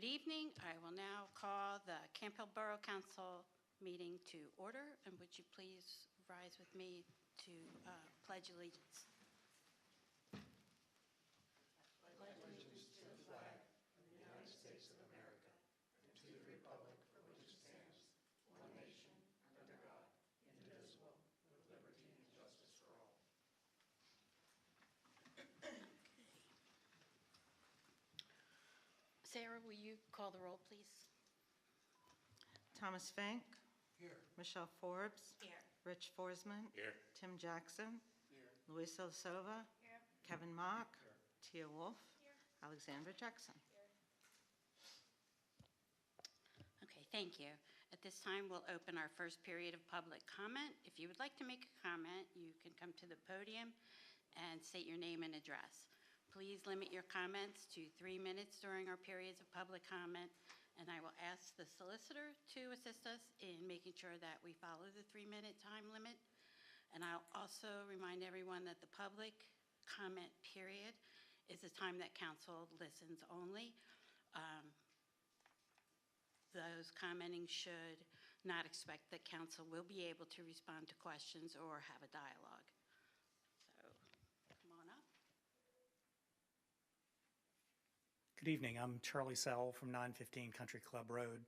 Good evening. I will now call the Camp Hill Borough Council meeting to order, and would you please rise with me to pledge allegiance? Sarah, will you call the roll, please? Thomas Fink. Here. Michelle Forbes. Here. Rich Forsman. Here. Tim Jackson. Here. Luis Silva. Here. Kevin Mock. Here. Tia Wolf. Here. Alexandra Jackson. Okay, thank you. At this time, we'll open our first period of public comment. If you would like to make a comment, you can come to the podium and state your name and address. Please limit your comments to 3 minutes during our periods of public comment, and I will ask the solicitor to assist us in making sure that we follow the 3-minute time limit. And I'll also remind everyone that the public comment period is the time that council listens only. Those commenting should not expect that council will be able to respond to questions or have a dialogue. So, come on up. Good evening. I'm Charlie Sell from 915 Country Club Road.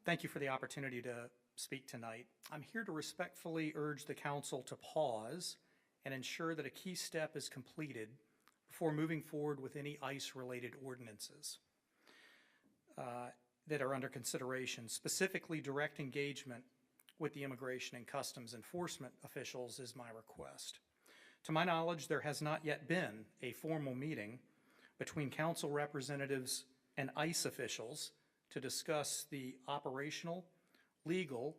Thank you for the opportunity to speak tonight. I'm here to respectfully urge the council to pause and ensure that a key step is completed before moving forward with any ICE-related ordinances that are under consideration. Specifically, direct engagement with the Immigration and Customs Enforcement officials is my request. To my knowledge, there has not yet been a formal meeting between council representatives and ICE officials to discuss the operational, legal,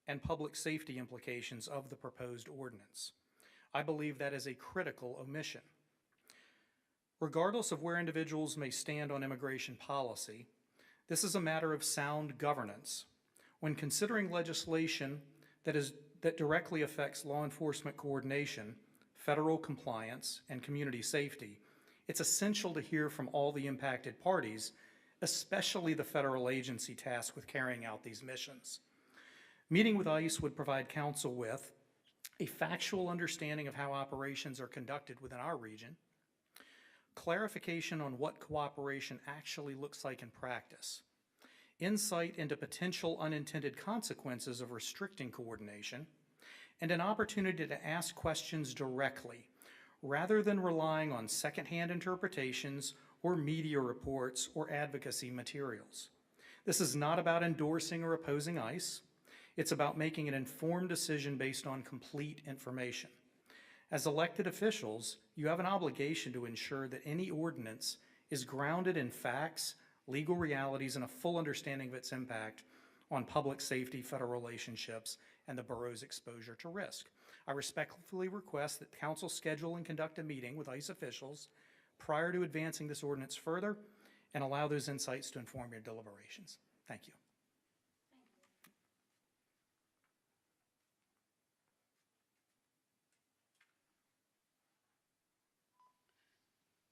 and public safety implications of the proposed ordinance. I believe that is a critical omission. Regardless of where individuals may stand on immigration policy, this is a matter of sound governance. When considering legislation that directly affects law enforcement coordination, federal compliance, and community safety, it's essential to hear from all the impacted parties, especially the federal agency tasked with carrying out these missions. Meeting with ICE would provide council with a factual understanding of how operations are conducted within our region, clarification on what cooperation actually looks like in practice, insight into potential unintended consequences of restricting coordination, and an opportunity to ask questions directly rather than relying on secondhand interpretations or media reports or advocacy materials. This is not about endorsing or opposing ICE. It's about making an informed decision based on complete information. As elected officials, you have an obligation to ensure that any ordinance is grounded in facts, legal realities, and a full understanding of its impact on public safety, federal relationships, and the borough's exposure to risk. I respectfully request that council schedule and conduct a meeting with ICE officials prior to advancing this ordinance further and allow those insights to inform your deliberations. Thank you.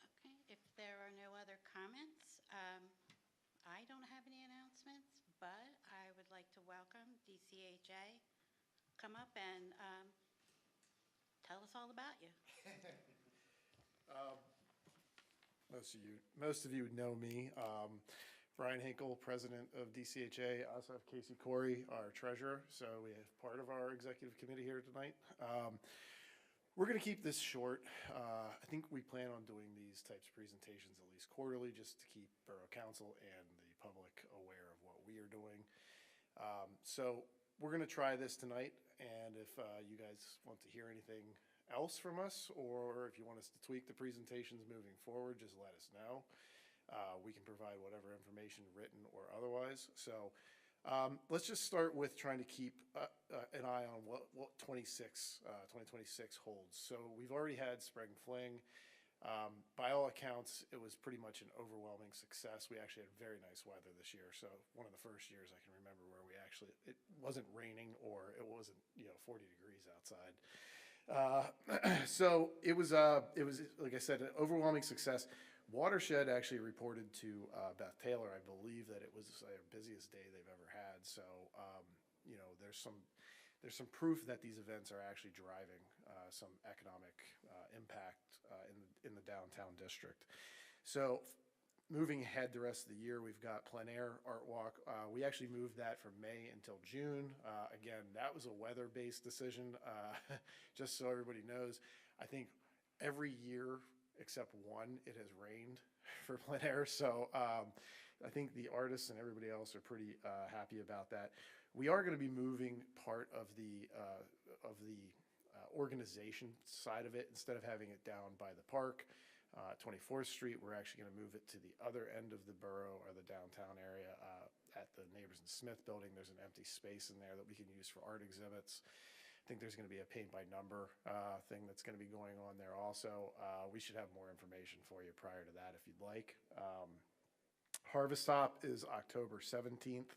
Okay, if there are no other comments, I don't have any announcements, but I would like to welcome DCHA. Come up and tell us all about you. Most of you know me. Brian Hinkle, president of DCHA. I also have Casey Corey, our treasurer. So we have part of our executive committee here tonight. We're going to keep this short. I think we plan on doing these types of presentations at least quarterly, just to keep Borough Council and the public aware of what we are doing. So we're going to try this tonight, and if you guys want to hear anything else from us, or if you want us to tweak the presentations moving forward, just let us know. We can provide whatever information, written or otherwise. So let's just start with trying to keep an eye on what 2026 holds. So we've already had Spring Fling. By all accounts, it was pretty much an overwhelming success. We actually had very nice weather this year. So one of the first years I can remember where it wasn't raining or it wasn't 40 degrees outside. So it was like I said, an overwhelming success. Watershed actually reported to Beth Taylor, I believe, that it was their busiest day they've ever had. So, you know, there's some proof that these events are actually driving some economic impact in the downtown district. So, moving ahead the rest of the year, we've got plein air art walk. We actually moved that from May until June. Again, that was a weather-based decision, just so everybody knows. I think every year except one, it has rained for plein air. So I think the artists and everybody else are pretty happy about that. We are going to be moving part of the organization side of it. Instead of having it down by the park, 24th Street, we're actually going to move it to the other end of the borough or the downtown area at the Neighbors and Smith building. There's an empty space in there that we can use for art exhibits. I think there's going to be a paint by number thing that's going to be going on there also. We should have more information for you prior to that if you'd like. Harvest Stop is October 17th.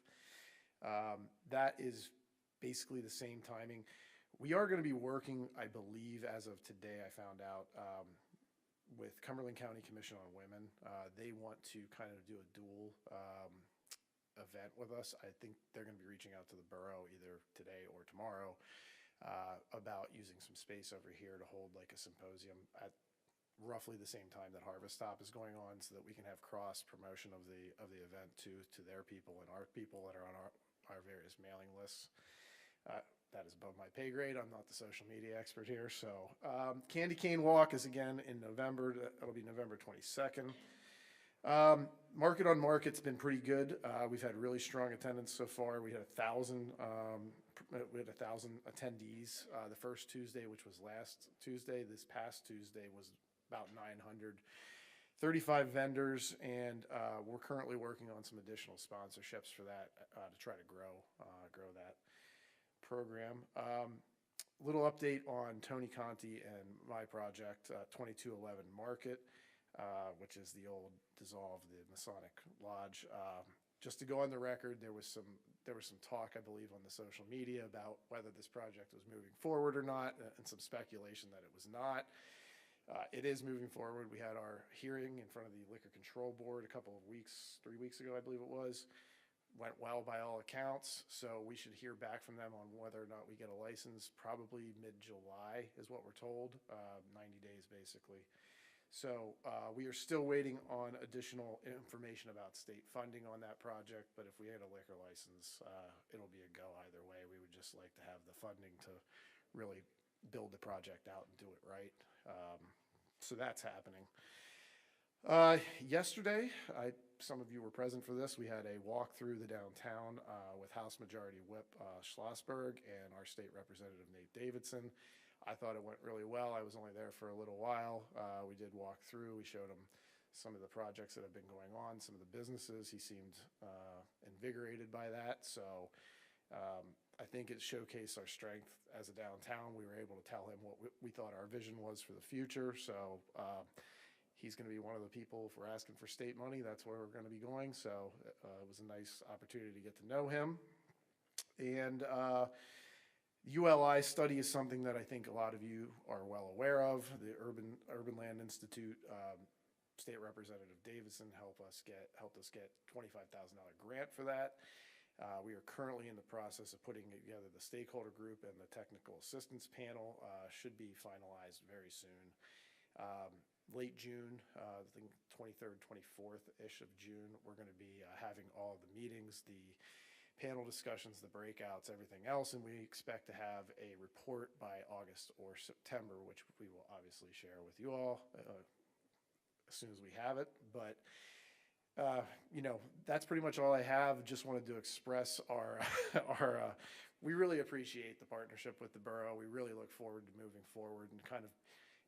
That is basically the same timing. We are going to be working, I believe, as of today, I found out, with Cumberland County Commission on Women. They want to kind of do a dual event with us. I think they're going to be reaching out to the borough either today or tomorrow about using some space over here to hold like a symposium at roughly the same time that Harvest Stop is going on, so that we can have cross promotion of the event to their people and our people that are on our various mailing lists. That is above my pay grade. I'm not the social media expert here. So Candy Cane Walk is again in November. That'll be November 22nd. Market on Market's been pretty good. We've had really strong attendance so far. We had 1,000 attendees the first Tuesday, which was last Tuesday. This past Tuesday was about 900. 35 vendors, and we're currently working on some additional sponsorships for that to try to grow that program. Little update on Tony Conti and my project, 2211 Market, which is the old dissolved, the Masonic Lodge. Just to go on the record, there was some talk, I believe, on the social media about whether this project was moving forward or not, and some speculation that it was not. It is moving forward. We had our hearing in front of the Liquor Control Board a couple of weeks, 3 weeks ago, I believe it was. Went well by all accounts, so we should hear back from them on whether or not we get a license probably mid-July is what we're told, 90 days basically. So we are still waiting on additional information about state funding on that project, but if we had a liquor license, it'll be a go either way. We would just like to have the funding to really build the project out and do it right. So that's happening. Yesterday, some of you were present for this. We had a walk through the downtown with House Majority Whip Schlossberg and our state representative Nate Davidson. I thought it went really well. I was only there for a little while. We did walk through. We showed him some of the projects that have been going on, some of the businesses. He seemed invigorated by that. So I think it showcased our strength as a downtown. We were able to tell him what we thought our vision was for the future. So he's going to be one of the people, if we're asking for state money, that's where we're going to be going. So it was a nice opportunity to get to know him. And ULI study is something that I think a lot of you are well aware of. The Urban Land Institute, State Representative Davidson helped us get $25,000 grant for that. We are currently in the process of putting together the stakeholder group, and the technical assistance panel should be finalized very soon. Late June, I think 23rd, 24th-ish of June, we're going to be having all of the meetings, the panel discussions, the breakouts, everything else, and we expect to have a report by August or September, which we will obviously share with you all as soon as we have it. But you know, that's pretty much all I have. Just wanted to express our we really appreciate the partnership with the borough. We really look forward to moving forward and kind of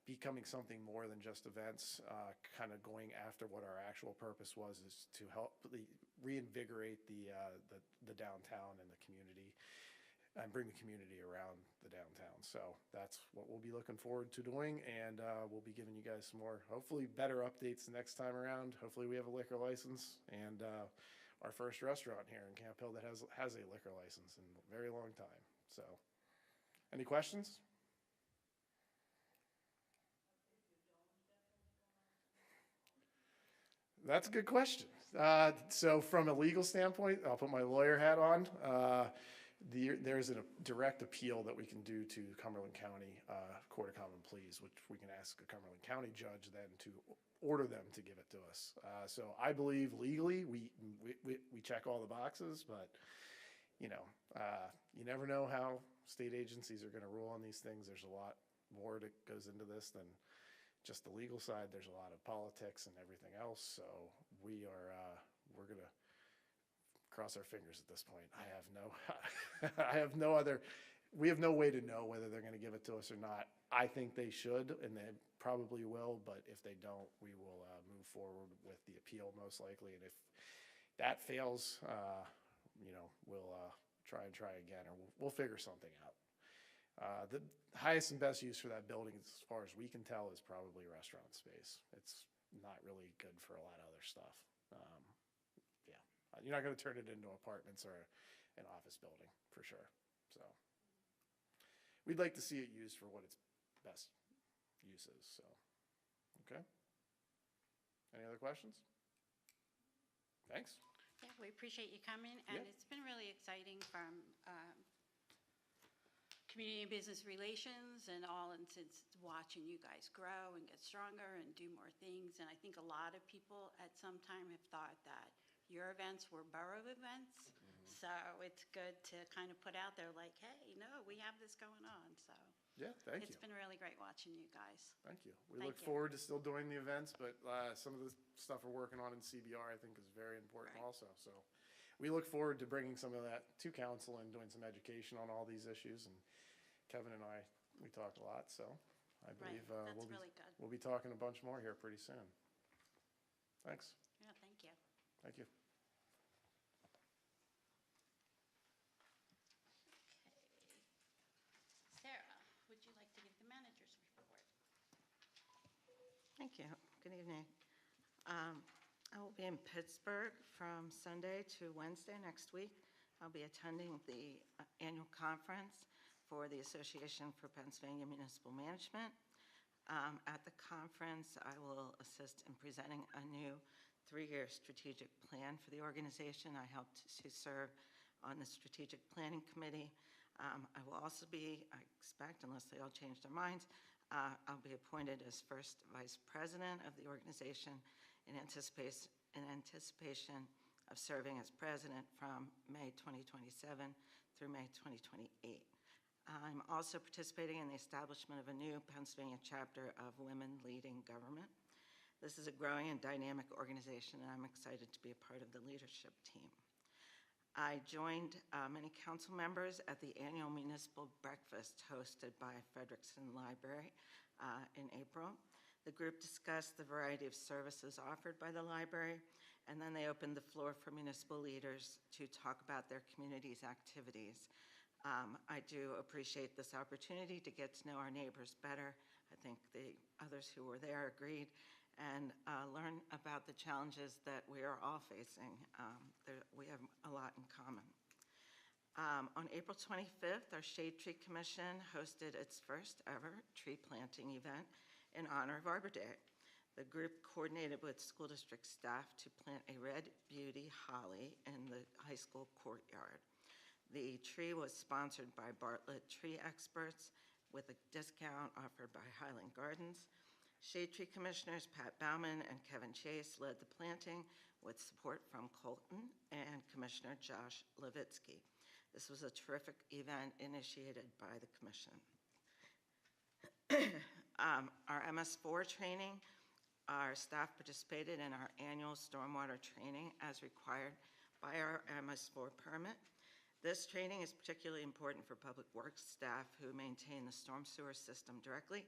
becoming something more than just events, kind of going after what our actual purpose was, is to help reinvigorate the downtown and the community, and bring the community around the downtown. So that's what we'll be looking forward to doing, and we'll be giving you guys some more, hopefully better updates the next time around. Hopefully we have a liquor license, and our first restaurant here in Camp Hill that has a liquor license in a very long time. So any questions? That's a good question. So from a legal standpoint, I'll put my lawyer hat on. There's a direct appeal that we can do to Cumberland County Court of Common Pleas, which we can ask a Cumberland County judge then to order them to give it to us. So I believe legally we check all the boxes, but you never know how state agencies are going to rule on these things. There's a lot more that goes into this than just the legal side. There's a lot of politics and everything else. So we're going to cross our fingers at this point. We have no way to know whether they're going to give it to us or not. I think they should, and they probably will, but if they don't, we will move forward with the appeal most likely. And if that fails, we'll try again, or we'll figure something out. The highest and best use for that building, as far as we can tell, is probably restaurant space. It's not really good for a lot of other stuff. You're not going to turn it into apartments or an office building, for sure. So we'd like to see it used for what its best use is. So, okay. Any other questions? Thanks. Yeah, we appreciate you coming, and Yeah. it's been really exciting from community and business relations and all, and since watching you guys grow and get stronger and do more things. And I think a lot of people at some time have thought that your events were borough events. So it's good to kind of put out there like, hey, no, we have this going on. So Yeah, thank you. it's been really great watching you guys. Thank you. We Thank look you. forward to still doing the events, but some of the stuff we're working on in CBR I think is very important Right. also. So we look forward to bringing some of that to council and doing some education on all these issues. And Kevin and we talk a lot, so I believe That's really good. we'll be talking a bunch more here pretty soon. Thanks. Yeah, thank you. Thank you. Sarah, would you like to give the manager's report? Thank you. Good evening. I will be in Pittsburgh from Sunday to Wednesday next week. I'll be attending the annual conference for the Association for Pennsylvania Municipal Management. At the conference, I will assist in presenting a new 3-year strategic plan for the organization. I helped to serve on the Strategic Planning Committee. I will also be, I expect, unless they all change their minds, I'll be appointed as first vice president of the organization in anticipation of serving as president from May 2027 through May 2028. I'm also participating in the establishment of a new Pennsylvania chapter of Women Leading Government. This is a growing and dynamic organization, and I'm excited to be a part of the leadership team. I joined many council members at the annual municipal breakfast hosted by Frederickson Library in April. The group discussed the variety of services offered by the library, and then they opened the floor for municipal leaders to talk about their community's activities. I do appreciate this opportunity to get to know our neighbors better. I think the others who were there agreed, and learn about the challenges that we are all facing. We have a lot in common. On April 25th, our Shade Tree Commission hosted its first ever tree planting event in honor of Arbor Day. The group coordinated with school district staff to plant a red beauty holly in the high school courtyard. The tree was sponsored by Bartlett Tree Experts with a discount offered by Highland Gardens. Shade Tree Commissioners Pat Bauman and Kevin Chase led the planting with support from Colton and Commissioner Josh Levitsky. This was a terrific event initiated by the commission. Our MS4 training, our staff participated in our annual stormwater training as required by our MS4 permit. This training is particularly important for public works staff who maintain the storm sewer system directly,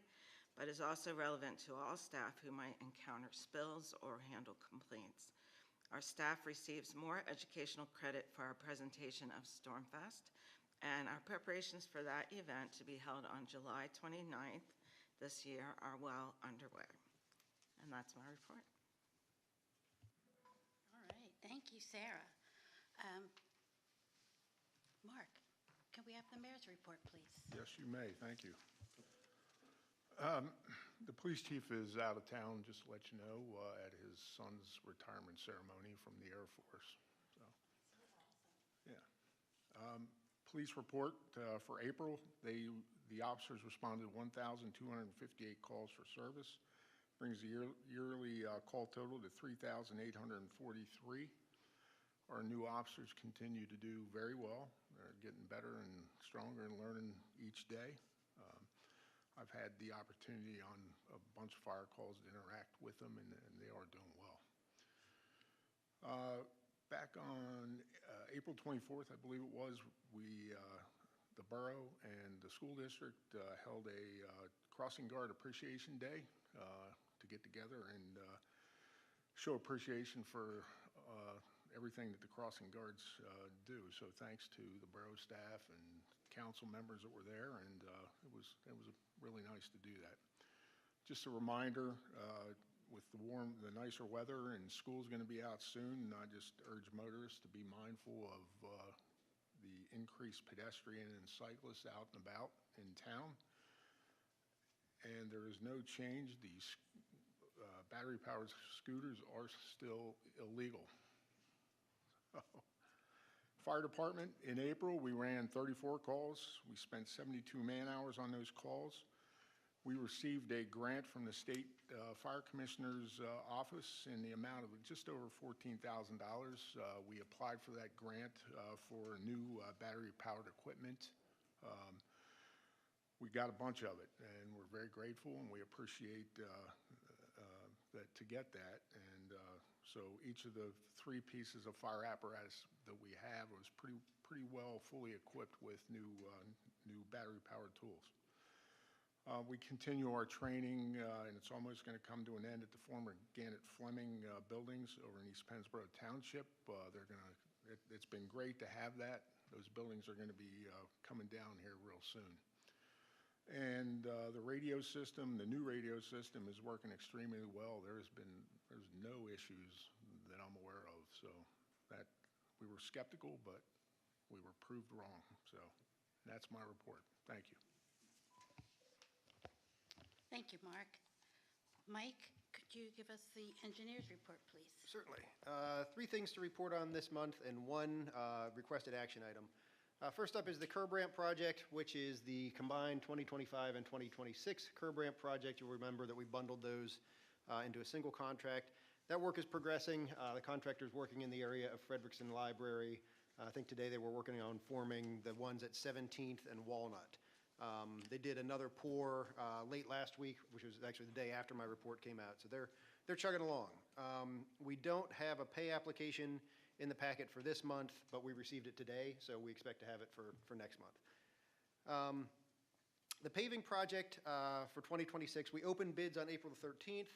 but is also relevant to all staff who might encounter spills or handle complaints. Our staff receives more educational credit for our presentation of Stormfest, and our preparations for that event to be held on July 29th this year are well underway. And that's my report. All right, thank you, Sarah. Mark, can we have the mayor's report, please? Yes, you may. Thank you. The police chief is out of town, just to let you know, at his son's retirement ceremony from the Air Force. So, yeah. Police report for April, the officers responded to 1,258 calls for service, brings the yearly call total to 3,843. Our new officers continue to do very well. They're getting better and stronger and learning each day. I've had the opportunity on a bunch of fire calls to interact with them, and they are doing well. Back on April 24th, I believe it was, the borough and the school district held a Crossing Guard Appreciation Day to get together and show appreciation for everything that the crossing guards do. So thanks to the borough staff and council members that were there, and it was really nice to do that. Just a reminder, with the nicer weather and school's going to be out soon, I just urge motorists to be mindful of the increased pedestrian and cyclists out and about in town. And there is no change. These battery-powered scooters are still illegal. Fire department, in April, we ran 34 calls. We spent 72 man-hours on those calls. We received a grant from the state fire commissioner's office in the amount of just over $14,000. We applied for that grant for new battery-powered equipment. We got a bunch of it, and we're very grateful, and we appreciate that to get that. And so each of the 3 pieces of fire apparatus that we have was pretty well fully equipped with new battery-powered tools. We continue our training, and it's almost going to come to an end at the former Gannett Fleming buildings over in East Pennsboro Township. It's been great to have that. Those buildings are going to be coming down here real soon. And the radio system, the new radio system, is working extremely well. There's no issues that I'm aware of. So that we were skeptical, but we were proved wrong. So that's my report. Thank you. Thank you, Mark. Mike, could you give us the engineer's report, please? Certainly. 3 things to report on this month and 1 requested action item. First up is the curb ramp project, which is the combined 2025 and 2026 curb ramp project. You'll remember that we bundled those into a single contract. That work is progressing. The contractor's working in the area of Frederickson Library. I think today they were working on forming the ones at 17th and Walnut. They did another pour late last week, which was actually the day after my report came out. So they're chugging along. We don't have a pay application in the packet for this month, but we received it today, so we expect to have it for next month. The paving project for 2026, we opened bids on April the 13th.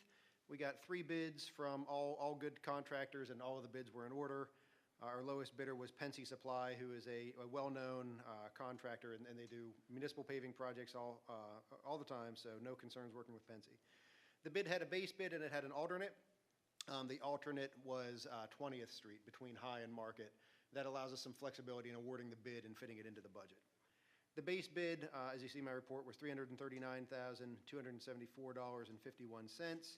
We got 3 bids from all good contractors, and all of the bids were in order. Our lowest bidder was Pensy Supply, who is a well-known contractor, and they do municipal paving projects all the time, so no concerns working with Pensy. The bid had a base bid and it had an alternate. The alternate was 20th Street between High and Market. That allows us some flexibility in awarding the bid and fitting it into the budget. The base bid, as you see in my report, was $339,274.51.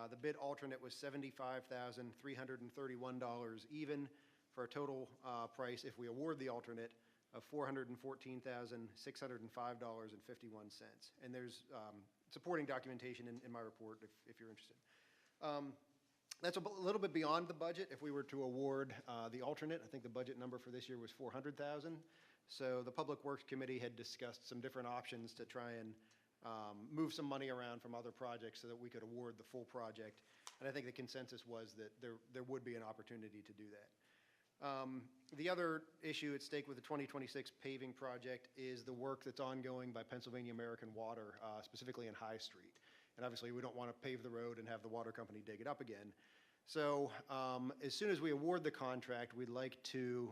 The bid alternate was $75,331 even, for a total price, if we award the alternate, of $414,605.51. And there's supporting documentation in my report if you're interested. That's a little bit beyond the budget. If we were to award the alternate, I think the budget number for this year was $400,000. So the Public Works Committee had discussed some different options to try and move some money around from other projects so that we could award the full project. And I think the consensus was that there would be an opportunity to do that. The other issue at stake with the 2026 paving project is the work that's ongoing by Pennsylvania American Water, specifically in High Street. And obviously, we don't want to pave the road and have the water company dig it up again. So as soon as we award the contract, we'd like to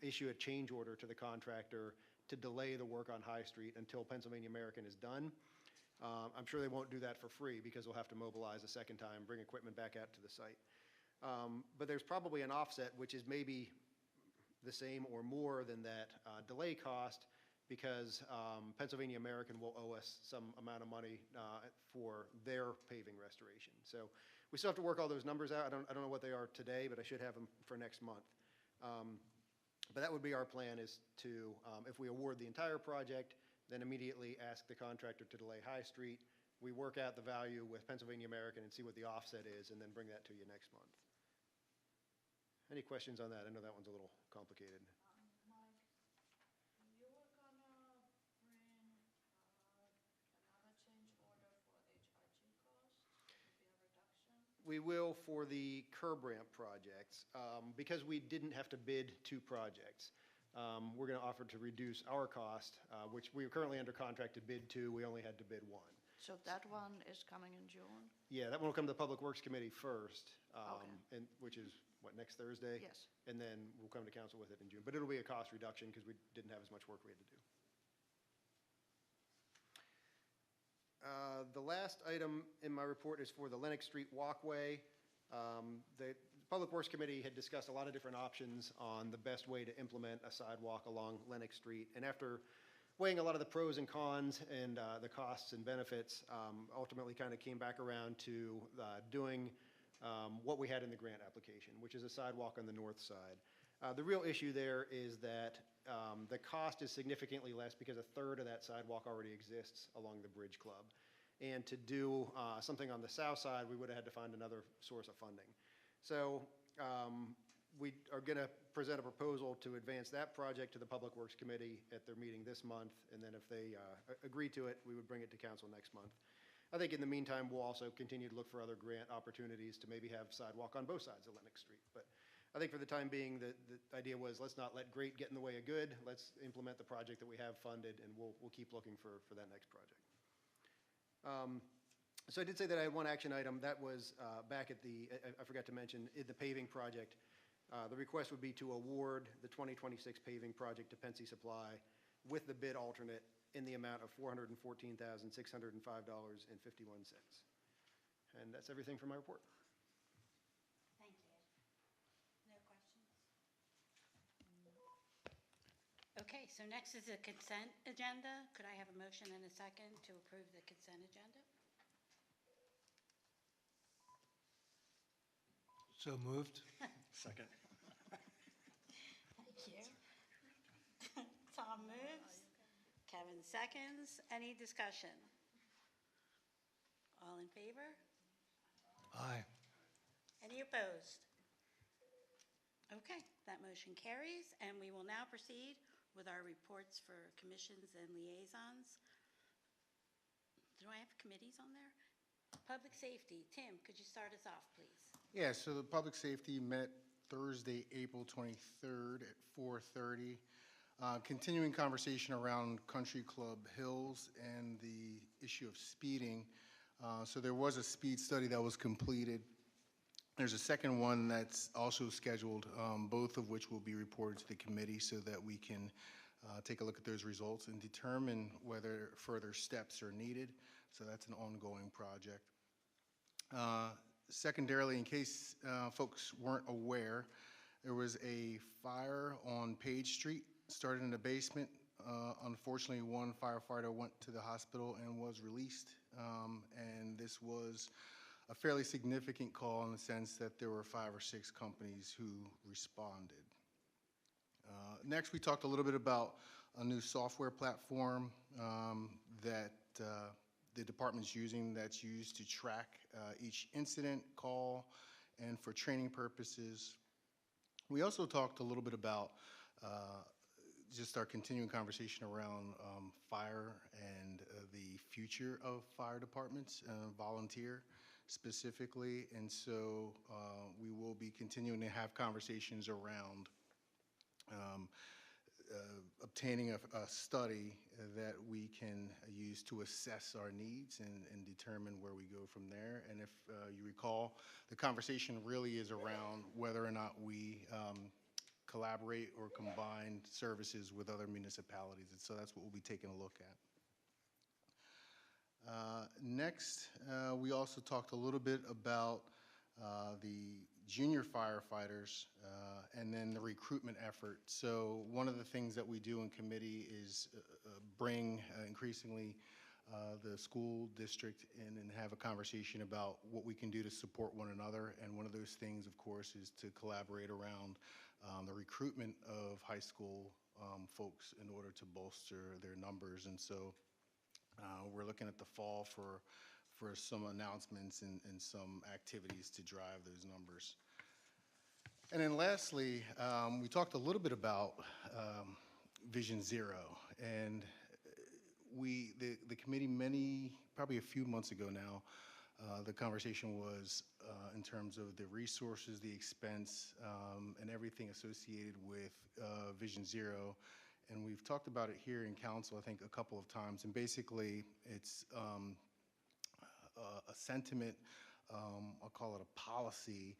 issue a change order to the contractor to delay the work on High Street until Pennsylvania American is done. I'm sure they won't do that for free because they'll have to mobilize a second time, bring equipment back out to the site. But there's probably an offset, which is maybe the same or more than that delay cost, because Pennsylvania American will owe us some amount of money for their paving restoration. So we still have to work all those numbers out. I don't know what they are today, but I should have them for next month. But that would be our plan, is to, if we award the entire project, then immediately ask the contractor to delay High Street. We work out the value with Pennsylvania American and see what the offset is, and then bring that to you next month. Any questions on that? I know that one's a little complicated. Mike, you were gonna bring another change order for HIG cost? Would be a reduction? We will for the curb ramp projects. Because we didn't have to bid 2 projects, we're going to offer to reduce our cost, which we are currently under contract to bid 2. We only had to bid 1. So that one is coming in June? Yeah, that one will come to the Public Works Committee first, Okay. and which is, what, next Thursday? Yes. And then we'll come to council with it in June. But it'll be a cost reduction because we didn't have as much work we had to do. The last item in my report is for the Lennox Street walkway. The Public Works Committee had discussed a lot of different options on the best way to implement a sidewalk along Lennox Street. And after weighing a lot of the pros and cons and the costs and benefits, ultimately kind of came back around to doing what we had in the grant application, which is a sidewalk on the north side. The real issue there is that the cost is significantly less because a third of that sidewalk already exists along the Bridge Club. And to do something on the south side, we would have had to find another source of funding. So we are going to present a proposal to advance that project to the Public Works Committee at their meeting this month, and then if they agree to it, we would bring it to council next month. I think in the meantime, we'll also continue to look for other grant opportunities to maybe have sidewalk on both sides of Lennox Street. But I think for the time being, the idea was, let's not let great get in the way of good. Let's implement the project that we have funded, and we'll keep looking for that next project. So I did say that I had one action item. That was back at the, I forgot to mention, the paving project. The request would be to award the 2026 paving project to Pensy Supply with the bid alternate in the amount of $414,605.51. And that's everything for my report. Thank you. No questions? Okay, so next is the consent agenda. Could I have a motion and a second to approve the consent agenda? So moved. Second. Thank you. Tom moves. Kevin seconds. Any discussion? All in favor? Aye. Any opposed? Okay, that motion carries, and we will now proceed with our reports for commissions and liaisons. Do I have committees on there? Public safety. Tim, could you start us off, please? Yeah, so the public safety met Thursday, April 23rd at 4:30. Continuing conversation around Country Club Hills and the issue of speeding. So there was a speed study that was completed. There's a second one that's also scheduled, both of which will be reported to the committee so that we can take a look at those results and determine whether further steps are needed. So that's an ongoing project. Secondarily, in case folks weren't aware, there was a fire on Page Street, started in the basement. Unfortunately, one firefighter went to the hospital and was released. And this was a fairly significant call in the sense that there were 5 or 6 companies who responded. Next, we talked a little bit about a new software platform that the department's using that's used to track each incident, call, and for training purposes. We also talked a little bit about just our continuing conversation around fire and the future of fire departments, volunteer specifically. And so we will be continuing to have conversations around obtaining a study that we can use to assess our needs and determine where we go from there. And if you recall, the conversation really is around whether or not we collaborate or combine services with other municipalities. And so that's what we'll be taking a look at. Next, we also talked a little bit about the junior firefighters, and then the recruitment effort. So one of the things that we do in committee is bring increasingly the school district in and have a conversation about what we can do to support one another. And one of those things, of course, is to collaborate around the recruitment of high school folks in order to bolster their numbers. And so we're looking at the fall for some announcements and some activities to drive those numbers. And then lastly, we talked a little bit about Vision Zero. And the committee, probably a few months ago now, the conversation was in terms of the resources, the expense, and everything associated with Vision Zero. And we've talked about it here in council, I think, a couple of times. And basically, it's a sentiment, I'll call it a policy,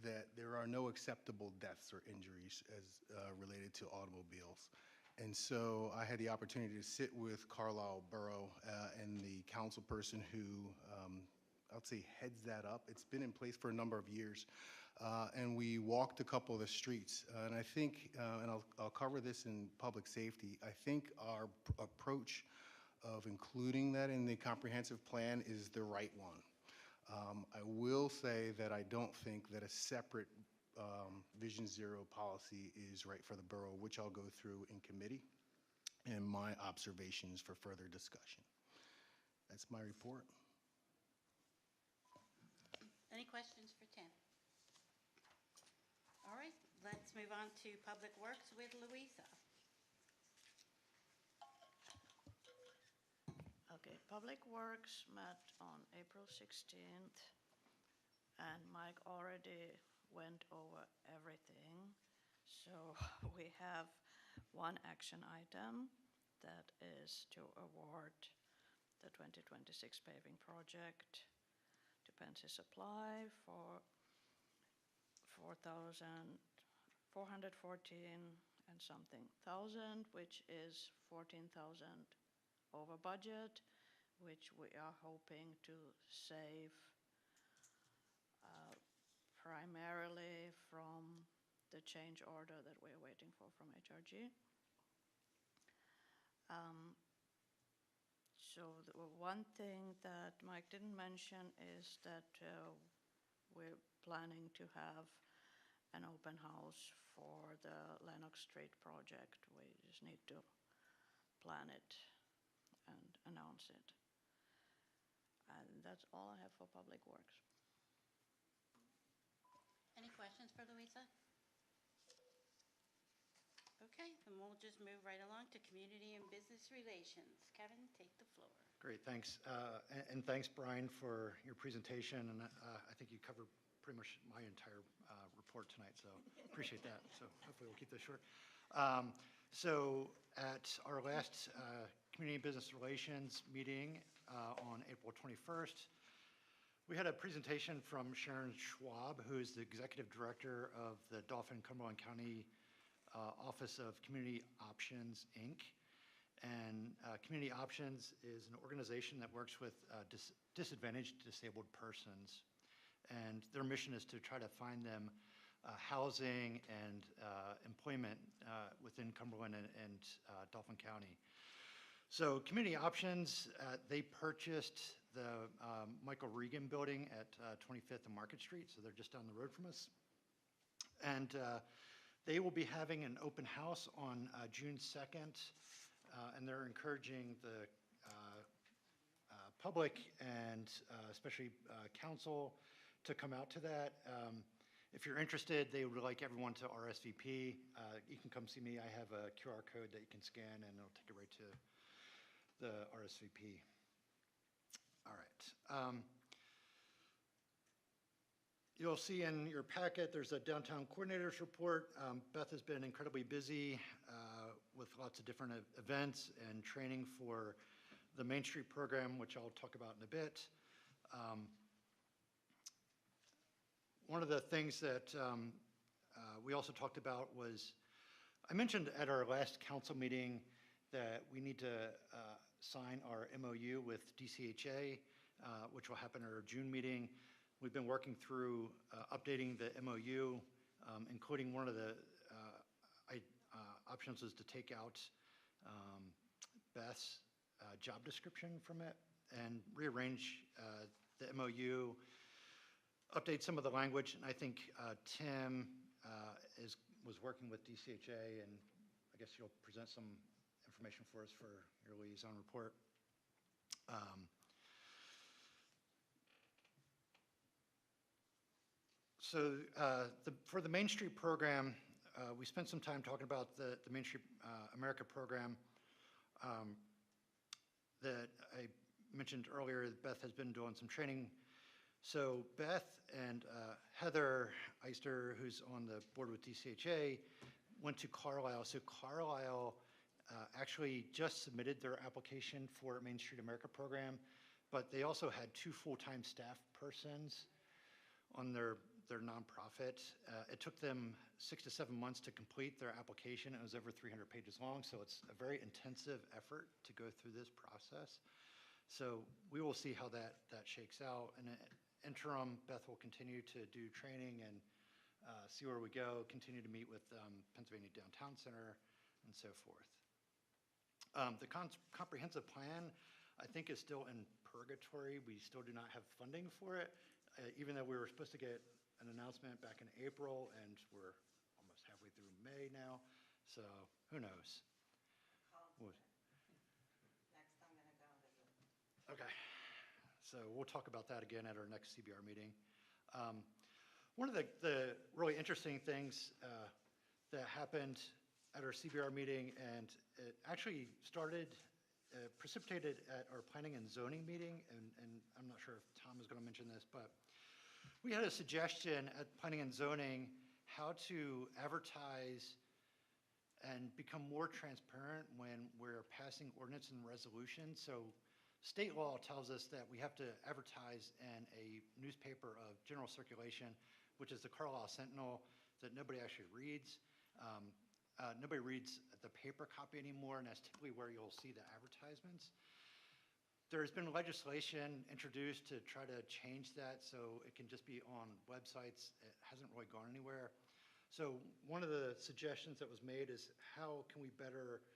that there are no acceptable deaths or injuries as related to automobiles. And so I had the opportunity to sit with Carlisle Borough and the council person who, I would say, heads that up. It's been in place for a number of years. And we walked a couple of the streets. And I think, and I'll cover this in public safety, I think our approach of including that in the comprehensive plan is the right one. I will say that I don't think that a separate Vision Zero policy is right for the borough, which I'll go through in committee and my observations for further discussion. That's my report. Any questions for Tim? All right, let's move on to Public Works with Louisa. Okay, Public Works met on April 16th, and Mike already went over everything. So we have one action item that is to award the 2026 paving project to Pensy Supply for $4,414 and something thousand, which is 14,000 over budget, which we are hoping to save primarily from the change order that we're waiting for from HRG. So the one thing that Mike didn't mention is that we're planning to have an open house for the Lennox Street project. We just need to plan it and announce it. And that's all I have for Public Works. Any questions for Louisa? Okay, then we'll just move right along to Community and Business Relations. Kevin, take the floor. Great, thanks. And thanks, Brian, for your presentation. And I think you covered pretty much my entire report tonight, so appreciate that. So hopefully we'll keep this short. So at our last Community and Business Relations meeting on April 21st, we had a presentation from Sharon Schwab, who is the Executive Director of the Dauphin-Cumberland County Office of Community Options, Inc. And Community Options is an organization that works with disadvantaged disabled persons. And their mission is to try to find them housing and employment within Cumberland and Dauphin County. So Community Options, they purchased the Michael Regan building at 25th and Market Street, so they're just down the road from us. And they will be having an open house on June 2nd, and they're encouraging the public and especially council to come out to that. If you're interested, they would like everyone to RSVP. You can come see me. I have a QR code that you can scan, and it'll take you right to the RSVP. All right. You'll see in your packet, there's a downtown coordinators report. Beth has been incredibly busy with lots of different events and training for the Main Street program, which I'll talk about in a bit. One of the things that we also talked about was, I mentioned at our last council meeting that we need to sign our MOU with DCHA, which will happen at our June meeting. We've been working through updating the MOU, including one of the options was to take out Beth's job description from it and rearrange the MOU, update some of the language, and I think Tim was working with DCHA, and I guess you'll present some information for us for your liaison report. For the Main Street program, we spent some time talking about the Main Street America program that I mentioned earlier. Beth has been doing some training. So Beth and Heather Eister, who's on the board with DCHA, went to Carlisle. So Carlisle actually just submitted their application for Main Street America program, but they also had 2 full-time staff persons on their nonprofit. It took them 6 to 7 months to complete their application. It was over 300 pages long, so it's a very intensive effort to go through this process. So we will see how that shakes out. In the interim, Beth will continue to do training and see where we go, continue to meet with Pennsylvania Downtown Center, and so forth. The comprehensive plan, I think, is still in purgatory. We still do not have funding for it, even though we were supposed to get an announcement back in April, and we're almost halfway through May now, so who knows? Next, I'm going to go visit. Okay, so we'll talk about that again at our next CBR meeting. One of the really interesting things that happened at our CBR meeting, and it actually precipitated at our planning and zoning meeting, and I'm not sure if Tom is going to mention this, but we had a suggestion at planning and zoning how to advertise and become more transparent when we're passing ordinance and resolutions. So state law tells us that we have to advertise in a newspaper of general circulation, which is the Carlisle Sentinel, that nobody actually reads. Nobody reads the paper copy anymore, and that's typically where you'll see the advertisements. There's been legislation introduced to try to change that so it can just be on websites. It hasn't really gone anywhere. So one of the suggestions that was made is how can we better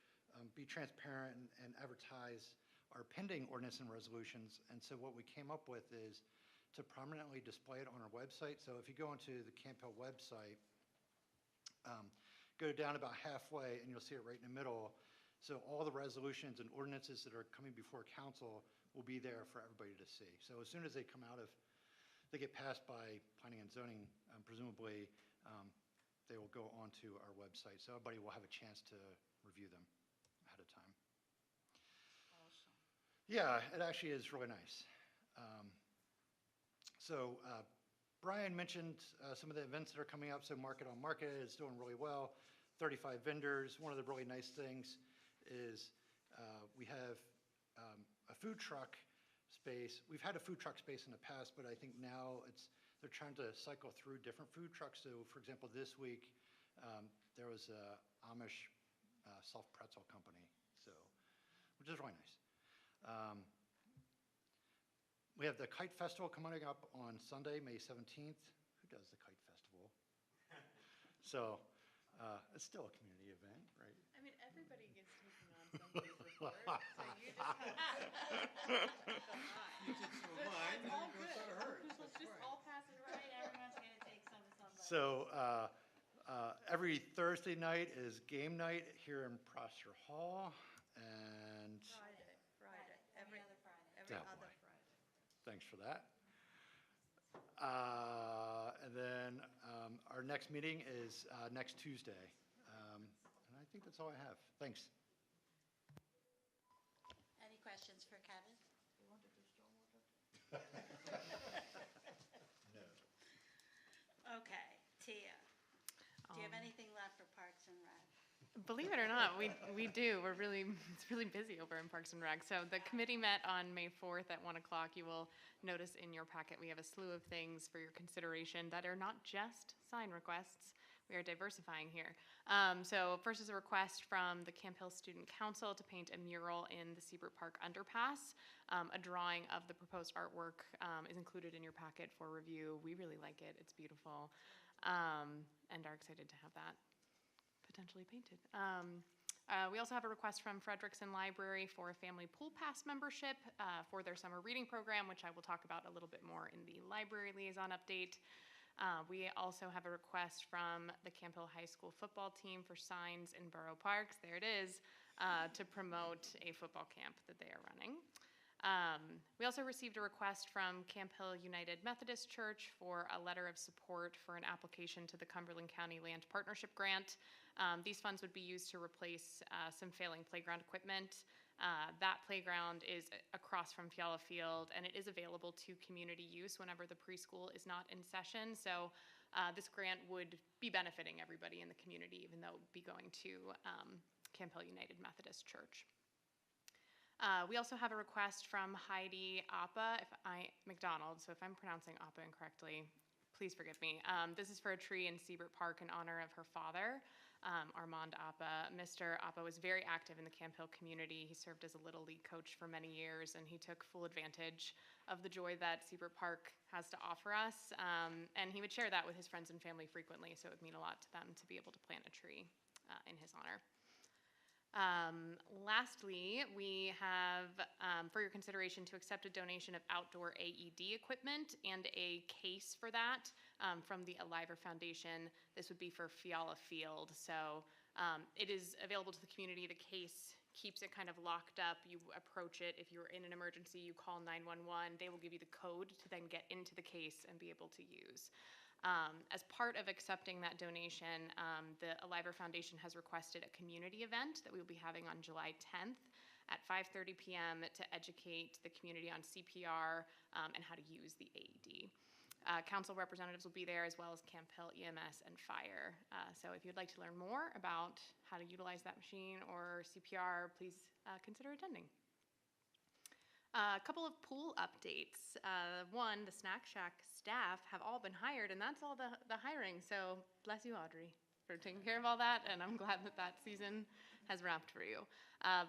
be transparent and advertise our pending ordinance and resolutions. And so what we came up with is to prominently display it on our website. So if you go onto the Camp Hill website, go down about halfway and you'll see it right in the middle. So all the resolutions and ordinances that are coming before council will be there for everybody to see. So as soon as they come out they get passed by planning and zoning, presumably they will go onto our website. So everybody will have a chance to review them ahead of time. Awesome. Yeah, it actually is really nice. Brian mentioned some of the events that are coming up. So Market on Market is doing really well. 35 vendors. One of the really nice things is we have a food truck space. We've had a food truck space in the past, but I think now they're trying to cycle through different food trucks. So for example, this week there was a Amish soft pretzel company, which is really nice. We have the Kite Festival coming up on Sunday, May 17th. Who does the Kite Festival? So it's still a community event, right? I mean, everybody gets taken on somebody's report, so you just have to. You took some of mine, It's all and you good. go to hers. We'll just all pass it around. Everyone's going to take some of somebody. So every Thursday night is game night here in Prosser Hall, and Friday. Every other Friday. Every Oh, other boy. Friday. Thanks for that. And then our next meeting is next Tuesday. And I think that's all I have. Thanks. Any questions for Kevin? You want to do stormwater? No. Okay, Tia, do you have anything left for Parks and Rec? Believe it or not, we do. It's really busy over in Parks and Rec. So the committee met on May 4th at 1 o'clock. You will notice in your packet we have a slew of things for your consideration that are not just sign requests. We are diversifying here. So first is a request from the Camp Hill Student Council to paint a mural in the Seabrook Park underpass. A drawing of the proposed artwork is included in your packet for review. We really like it. It's beautiful, and are excited to have that potentially painted. We also have a request from Frederickson Library for a family pool pass membership for their summer reading program, which I will talk about a little bit more in the library liaison update. We also have a request from the Camp Hill High School football team for signs in borough parks, there it is, to promote a football camp that they are running. We also received a request from Camp Hill United Methodist Church for a letter of support for an application to the Cumberland County Land Partnership Grant. These funds would be used to replace some failing playground equipment. That playground is across from Fiala Field, and it is available to community use whenever the preschool is not in session. So this grant would be benefiting everybody in the community, even though it would be going to Camp Hill United Methodist Church. We also have a request from Heidi McDonald, so if I'm pronouncing Appa incorrectly, please forgive me. This is for a tree in Seabrook Park in honor of her father, Armand Appa. Mr. Appa was very active in the Camp Hill community. He served as a Little League coach for many years, and he took full advantage of the joy that Seabrook Park has to offer us. And he would share that with his friends and family frequently, so it would mean a lot to them to be able to plant a tree in his honor. Lastly, we have for your consideration to accept a donation of outdoor AED equipment and a case for that from the Aliver Foundation. This would be for Fiala Field. So it is available to the community. The case keeps it kind of locked up. You approach it. If you're in an emergency, you call 911. They will give you the code to then get into the case and be able to use. As part of accepting that donation, the Aliver Foundation has requested a community event that we will be having on July 10th at 5:30 p.m. to educate the community on CPR and how to use the AED. Council representatives will be there, as well as Camp Hill EMS and Fire. So if you'd like to learn more about how to utilize that machine or CPR, please consider attending. A couple of pool updates. One, the Snack Shack staff have all been hired, and that's all the hiring. So bless you, Audrey, for taking care of all that, and I'm glad that that season has wrapped for you.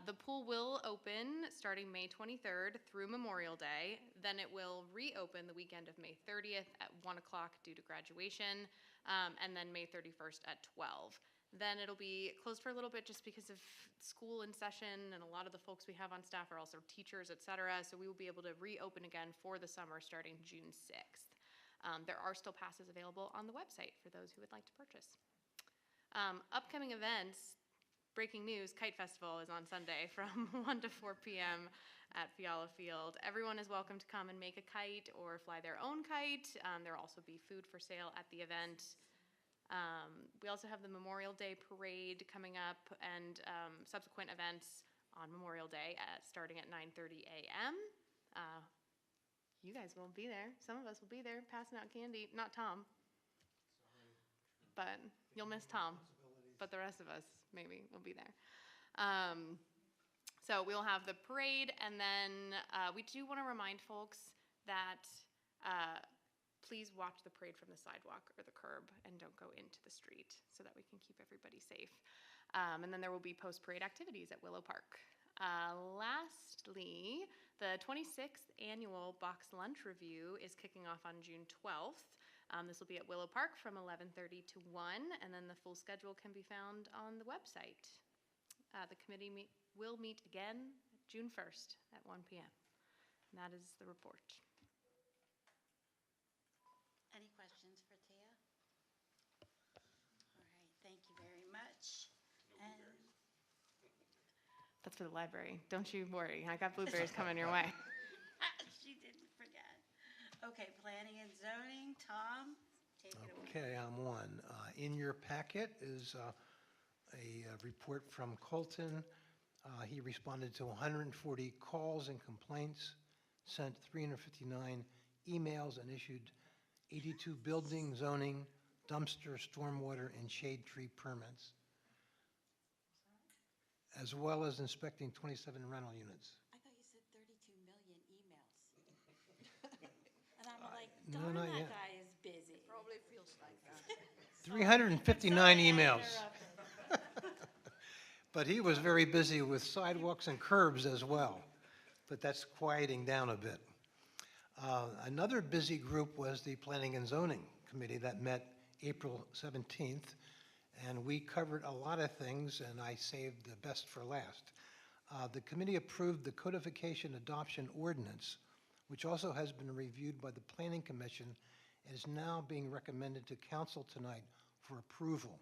The pool will open starting May 23rd through Memorial Day. Then it will reopen the weekend of May 30th at 1 o'clock due to graduation, and then May 31st at 12. Then it'll be closed for a little bit just because of school in session, and a lot of the folks we have on staff are also teachers, et cetera. So we will be able to reopen again for the summer starting June 6th. There are still passes available on the website for those who would like to purchase. Upcoming events, breaking news, Kite Festival is on Sunday from 1 to 4 p.m. at Fiala Field. Everyone is welcome to come and make a kite or fly their own kite. There will also be food for sale at the event. We also have the Memorial Day Parade coming up and subsequent events on Memorial Day starting at 9:30 a.m. You guys will be there. Some of us will be there passing out candy. Not Tom. Sorry. But you'll miss Tom. But the rest of us maybe will be there. So we'll have the parade, and then we do want to remind folks that please watch the parade from the sidewalk or the curb and don't go into the street so that we can keep everybody safe. And then there will be post-parade activities at Willow Park. Lastly, the 26th annual Box Lunch Review is kicking off on June 12th. This will be at Willow Park from 11:30 to 1, and then the full schedule can be found on the website. The committee will meet again June 1st at 1 p.m. And that is the report. Any questions for Tia? All right, thank you very much. And That's for the library. Don't you worry. I got blueberries coming your way. she didn't forget. Okay, planning and zoning, Tom, take it away. Okay, I'm one. In your packet is a report from Colton. He responded to 140 calls and complaints, sent 359 emails, and issued 82 building, zoning, dumpster, stormwater, and shade tree permits, as well as inspecting 27 rental units. I thought you said 32 million emails. And I'm like, No, darn, not that yet. guy is busy. Probably feels like that. 359 emails. But he was very busy with sidewalks and curbs as well, but that's quieting down a bit. Another busy group was the Planning and Zoning Committee that met April 17th, and we covered a lot of things, and I saved the best for last. The committee approved the codification adoption ordinance, which also has been reviewed by the Planning Commission and is now being recommended to council tonight for approval.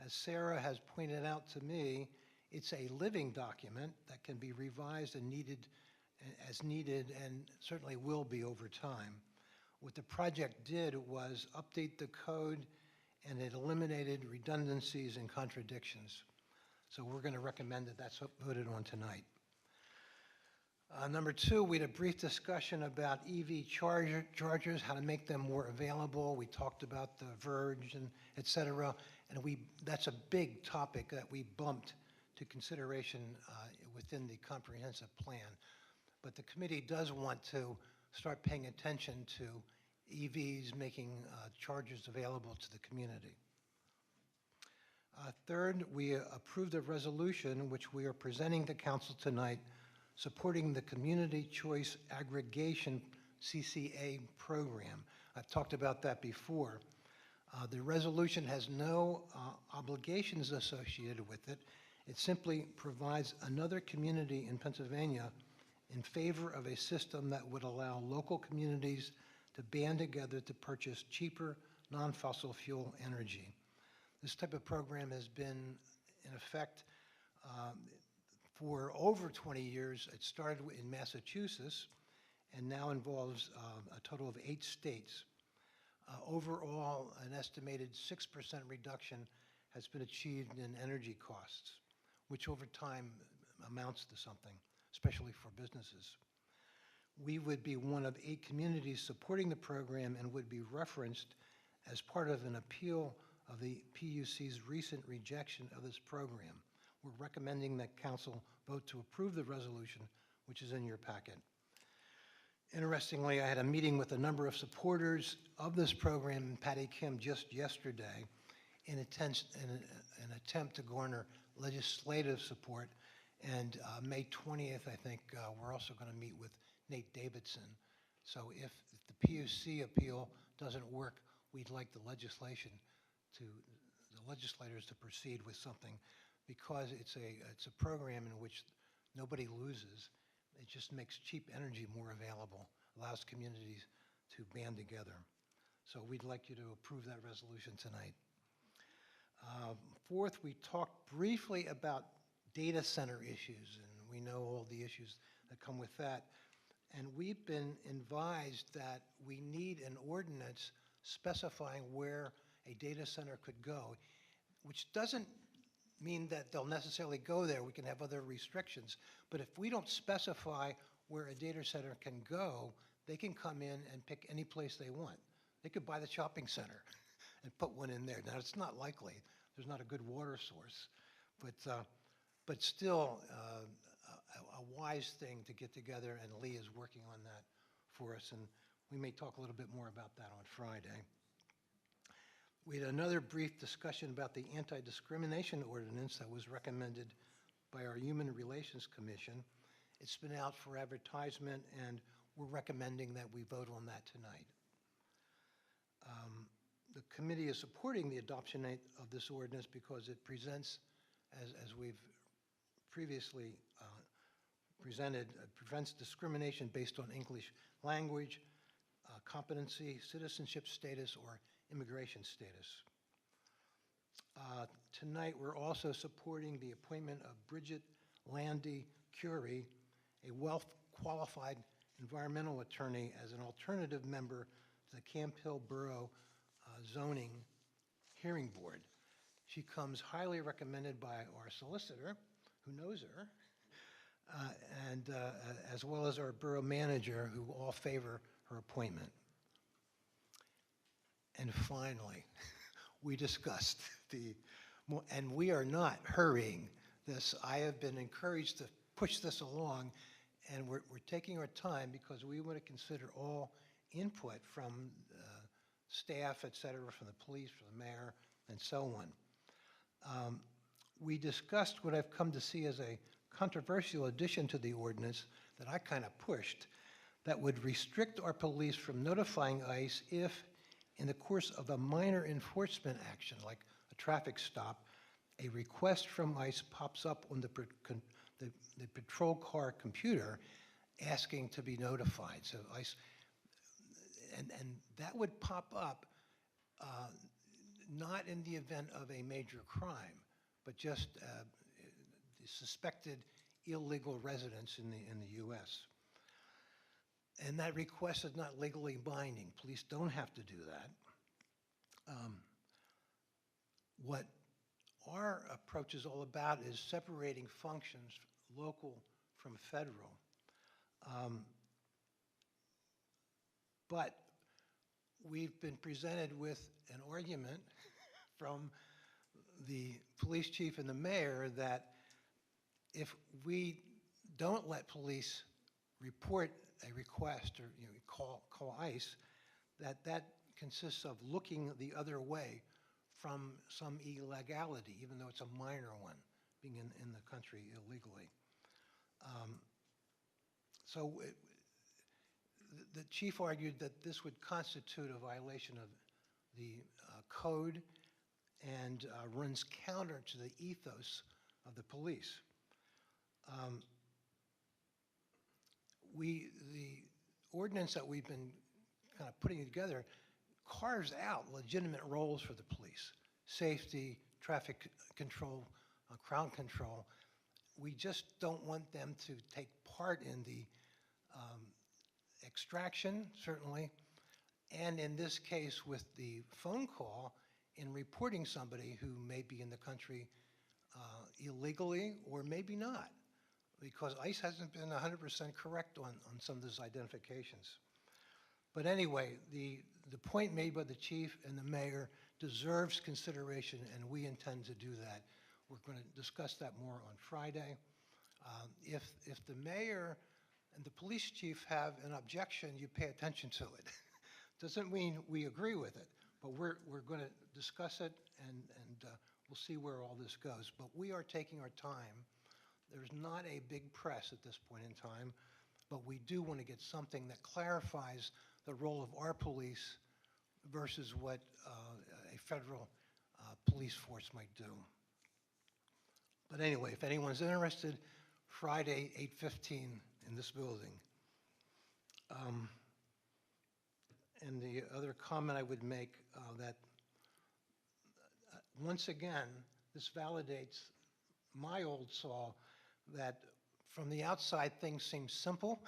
As Sarah has pointed out to me, it's a living document that can be revised and as needed and certainly will be over time. What the project did was update the code, and it eliminated redundancies and contradictions. So we're going to recommend that that's voted on tonight. Number two, we had a brief discussion about EV chargers, how to make them more available. We talked about the Verge and et cetera, and that's a big topic that we bumped to consideration within the comprehensive plan. But the committee does want to start paying attention to EVs making chargers available to the community. Third, we approved a resolution which we are presenting to council tonight supporting the Community Choice Aggregation CCA program. I've talked about that before. The resolution has no obligations associated with it. It simply provides another community in Pennsylvania in favor of a system that would allow local communities to band together to purchase cheaper, non-fossil fuel energy. This type of program has been in effect for over 20 years. It started in Massachusetts and now involves a total of 8 states. Overall, an estimated 6% reduction has been achieved in energy costs, which over time amounts to something, especially for businesses. We would be one of 8 communities supporting the program and would be referenced as part of an appeal of the PUC's recent rejection of this program. We're recommending that council vote to approve the resolution, which is in your packet. Interestingly, I had a meeting with a number of supporters of this program in Patty Kim just yesterday in an attempt to garner legislative support. And May 20th, I think, we're also going to meet with Nate Davidson. So if the PUC appeal doesn't work, we'd like the legislators to proceed with something, because it's a program in which nobody loses. It just makes cheap energy more available, allows communities to band together. So we'd like you to approve that resolution tonight. Fourth, we talked briefly about data center issues, and we know all the issues that come with that. And we've been advised that we need an ordinance specifying where a data center could go, which doesn't mean that they'll necessarily go there. We can have other restrictions. But if we don't specify where a data center can go, they can come in and pick any place they want. They could buy the shopping center and put one in there. Now, it's not likely. There's not a good water source. But still, a wise thing to get together, and Lee is working on that for us, and we may talk a little bit more about that on Friday. We had another brief discussion about the anti-discrimination ordinance that was recommended by our Human Relations Commission. It's been out for advertisement, and we're recommending that we vote on that tonight. The committee is supporting the adoption of this ordinance because it presents, as we've previously presented, prevents discrimination based on English language, competency, citizenship status, or immigration status. Tonight, we're also supporting the appointment of Bridget Landy Curie, a well-qualified environmental attorney, as an alternative member to the Camp Hill Borough Zoning Hearing Board. She comes highly recommended by our solicitor, who knows her, and as well as our borough manager, who all favor her appointment. And finally, we discussed and we are not hurrying this. I have been encouraged to push this along, and we're taking our time because we want to consider all input from staff, et cetera, from the police, from the mayor, and so on. We discussed what I've come to see as a controversial addition to the ordinance that I kind of pushed, that would restrict our police from notifying ICE if, in the course of a minor enforcement action, like a traffic stop, a request from ICE pops up on the patrol car computer asking to be notified. So ICE, and that would pop up not in the event of a major crime, but just suspected illegal residents in the U.S. And that request is not legally binding. Police don't have to do that. What our approach is all about is separating functions, local from federal. But we've been presented with an argument from the police chief and the mayor that if we don't let police report a request or call ICE, that consists of looking the other way from some illegality, even though it's a minor one, being in the country illegally. So the chief argued that this would constitute a violation of the code and runs counter to the ethos of the police. The ordinance that we've been kind of putting together carves out legitimate roles for the police: safety, traffic control, crowd control. We just don't want them to take part in the extraction, certainly, and in this case with the phone call, in reporting somebody who may be in the country illegally or maybe not, because ICE hasn't been 100% correct on some of those identifications. But anyway, the point made by the chief and the mayor deserves consideration, and we intend to do that. We're going to discuss that more on Friday. If the mayor and the police chief have an objection, you pay attention to it. Doesn't mean we agree with it, but we're going to discuss it, and we'll see where all this goes. But we are taking our time. There's not a big press at this point in time, but we do want to get something that clarifies the role of our police versus what a federal police force might do. But anyway, if anyone's interested, Friday, 8:15 in this building. And the other comment I would make that once again, this validates my old saw that from the outside things seem simple,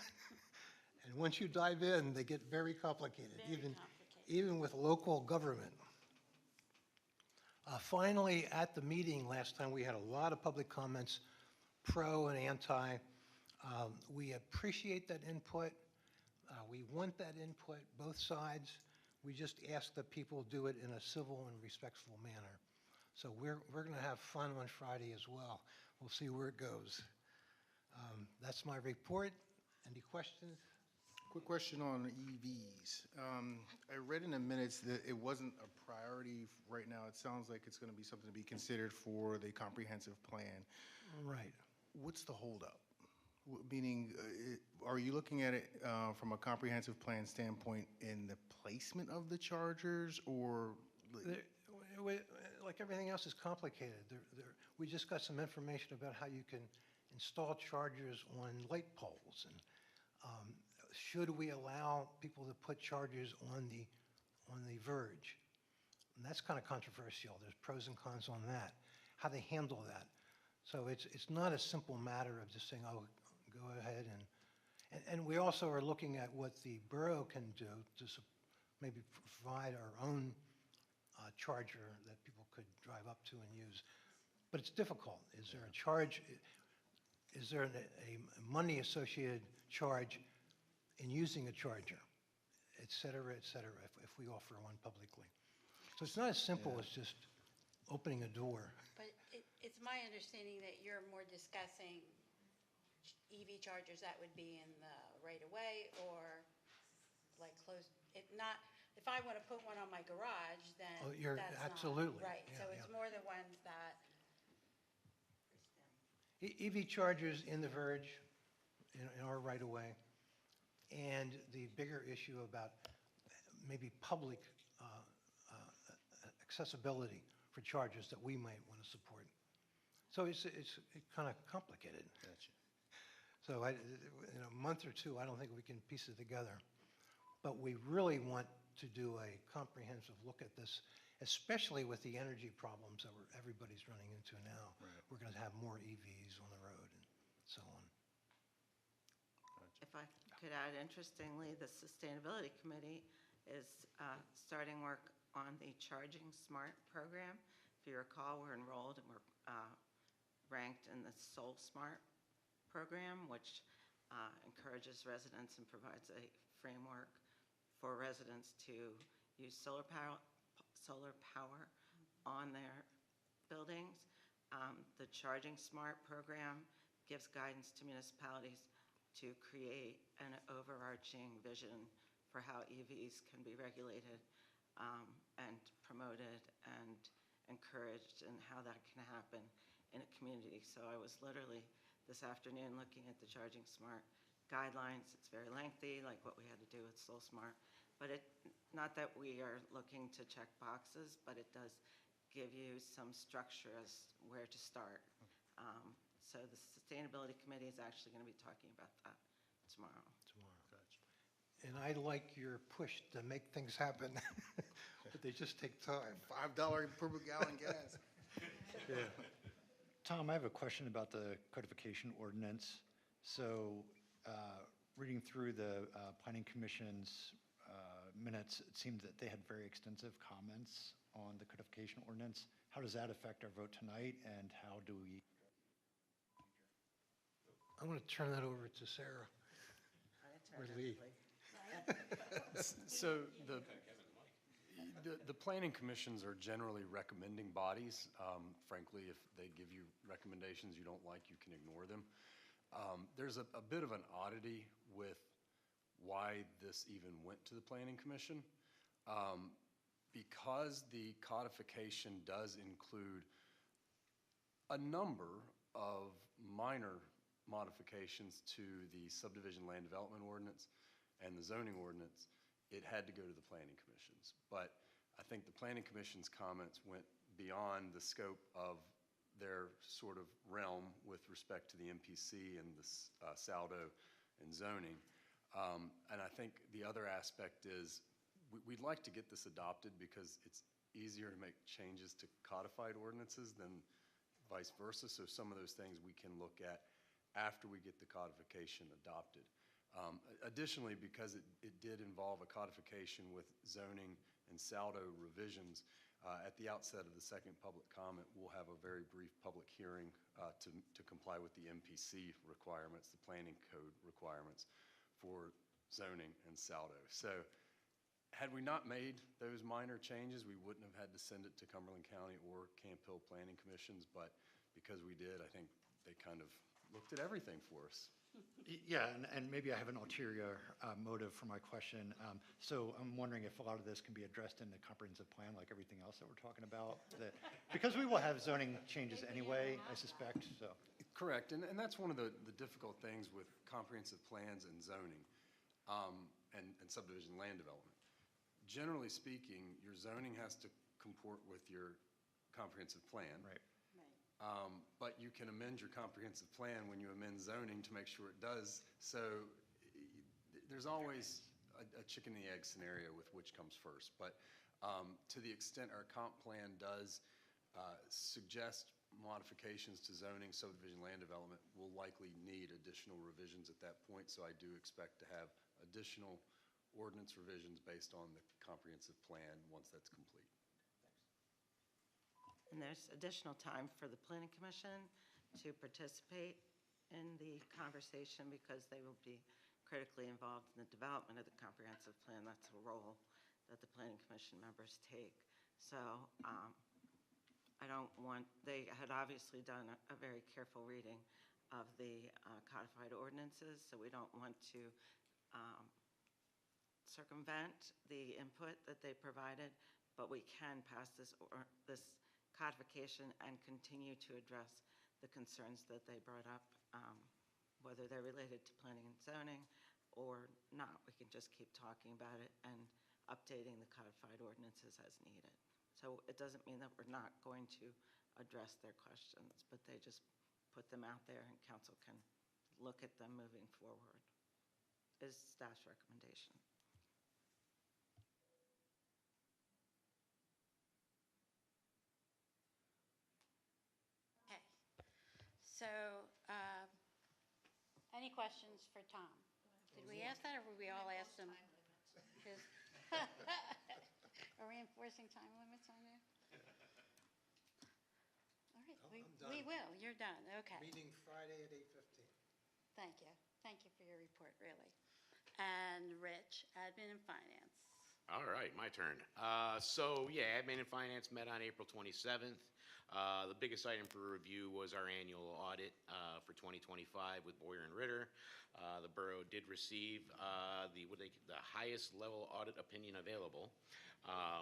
and once you dive in, they get very complicated, even with local government. Finally, at the meeting last time, we had a lot of public comments, pro and anti. We appreciate that input. We want that input, both sides. We just ask that people do it in a civil and respectful manner. So we're going to have fun on Friday as well. We'll see where it goes. That's my report. Any questions? Quick question on EVs. I read in the minutes that it wasn't a priority right now. It sounds like it's going to be something to be considered for the comprehensive plan. Right. What's the holdup? Meaning, are you looking at it from a comprehensive plan standpoint in the placement of the chargers, or? Like everything else is complicated. We just got some information about how you can install chargers on light poles, and should we allow people to put chargers on the verge? And that's kind of controversial. There's pros and cons on that, how they handle that. So it's not a simple matter of just saying, oh, go ahead, and we also are looking at what the borough can do to maybe provide our own charger that people could drive up to and use. But it's difficult. Is there a charge? Is there a money associated charge in using a charger, et cetera, if we offer one publicly? So it's not as simple as just opening a door. But it's my understanding that you're more discussing EV chargers that would be in the right-of-way or like close, not if I want to put one on my garage, then Oh, you're- that's not. absolutely. Right, Yeah, so it's yeah. more the ones that, EV chargers in the Verge, in our right-of-way, and the bigger issue about maybe public accessibility for chargers that we might want to support. So it's kind of complicated. Gotcha. So in a month or two, I don't think we can piece it together. But we really want to do a comprehensive look at this, especially with the energy problems that everybody's running into now. Right. We're going to have more EVs on the road and so on. If I could add, interestingly, the Sustainability Committee is starting work on the Charging Smart program. If you recall, we're enrolled and we're ranked in the Soul Smart program, which encourages residents and provides a framework for residents to use solar power on their buildings. The Charging Smart program gives guidance to municipalities to create an overarching vision for how EVs can be regulated and promoted and encouraged, and how that can happen in a community. So I was literally this afternoon looking at the Charging Smart guidelines. It's very lengthy, like what we had to do with Soul Smart, but not that we are looking to check boxes, but it does give you some structure as where to start. So the Sustainability Committee is actually going to be talking about that tomorrow. And I like your push to make things happen, but they just take time. $5 per gallon gas. Tom, I have a question about the codification ordinance. So, reading through the Planning Commission's minutes, it seemed that they had very extensive comments on the codification ordinance. How does that affect our vote tonight, and how do we? I want to turn that over to Sarah. Or Lee. So the planning commissions are generally recommending bodies. Frankly, if they give you recommendations you don't like, you can ignore them. There's a bit of an oddity with why this even went to the planning commission. Because the codification does include a number of minor modifications to the subdivision land development ordinance and the zoning ordinance, it had to go to the planning commissions. But I think the planning commission's comments went beyond the scope of their sort of realm with respect to the MPC and the SALDO and zoning. And I think the other aspect is we'd like to get this adopted because it's easier to make changes to codified ordinances than vice versa. So some of those things we can look at after we get the codification adopted. Additionally, because it did involve a codification with zoning and SALDO revisions, at the outset of the second public comment, we'll have a very brief public hearing to comply with the MPC requirements, the planning code requirements for zoning and SALDO. So had we not made those minor changes, we wouldn't have had to send it to Cumberland County or Camp Hill Planning Commissions, but because we did, I think they kind of looked at everything for us. Yeah, and maybe I have an ulterior motive for my question. So I'm wondering if a lot of this can be addressed in the comprehensive plan, like everything else that we're talking about? Because we will have zoning changes anyway, I suspect, so. Correct, and that's one of the difficult things with comprehensive plans and zoning and subdivision land development. Generally speaking, your zoning has to comport with your comprehensive plan. Right. But you can amend your comprehensive plan when you amend zoning to make sure it does. So there's always a chicken and the egg scenario with which comes first. But to the extent our comp plan does suggest modifications to zoning, subdivision, land development, we'll likely need additional revisions at that point. So I do expect to have additional ordinance revisions based on the comprehensive plan once that's complete. And there's additional time for the Planning Commission to participate in the conversation because they will be critically involved in the development of the comprehensive plan. That's a role that the Planning Commission members take. So they had obviously done a very careful reading of the codified ordinances, so we don't want to circumvent the input that they provided, but we can pass this codification and continue to address the concerns that they brought up, whether they're related to planning and zoning or not. We can just keep talking about it and updating the codified ordinances as needed. So it doesn't mean that we're not going to address their questions, but they just put them out there and council can look at them moving forward, is staff's recommendation. Okay. So, any questions for Tom? Did we ask that, or would we all ask them? Are we enforcing time limits on you? All right, I'm we done. will. You're done. Okay. Meeting Friday at 8:15. Thank you. Thank you for your report, really. And Rich, Admin and Finance. All right, my turn. Admin and Finance met on April 27th. The biggest item for review was our annual audit for 2025 with Boyer and Ritter. The borough did receive the highest level audit opinion available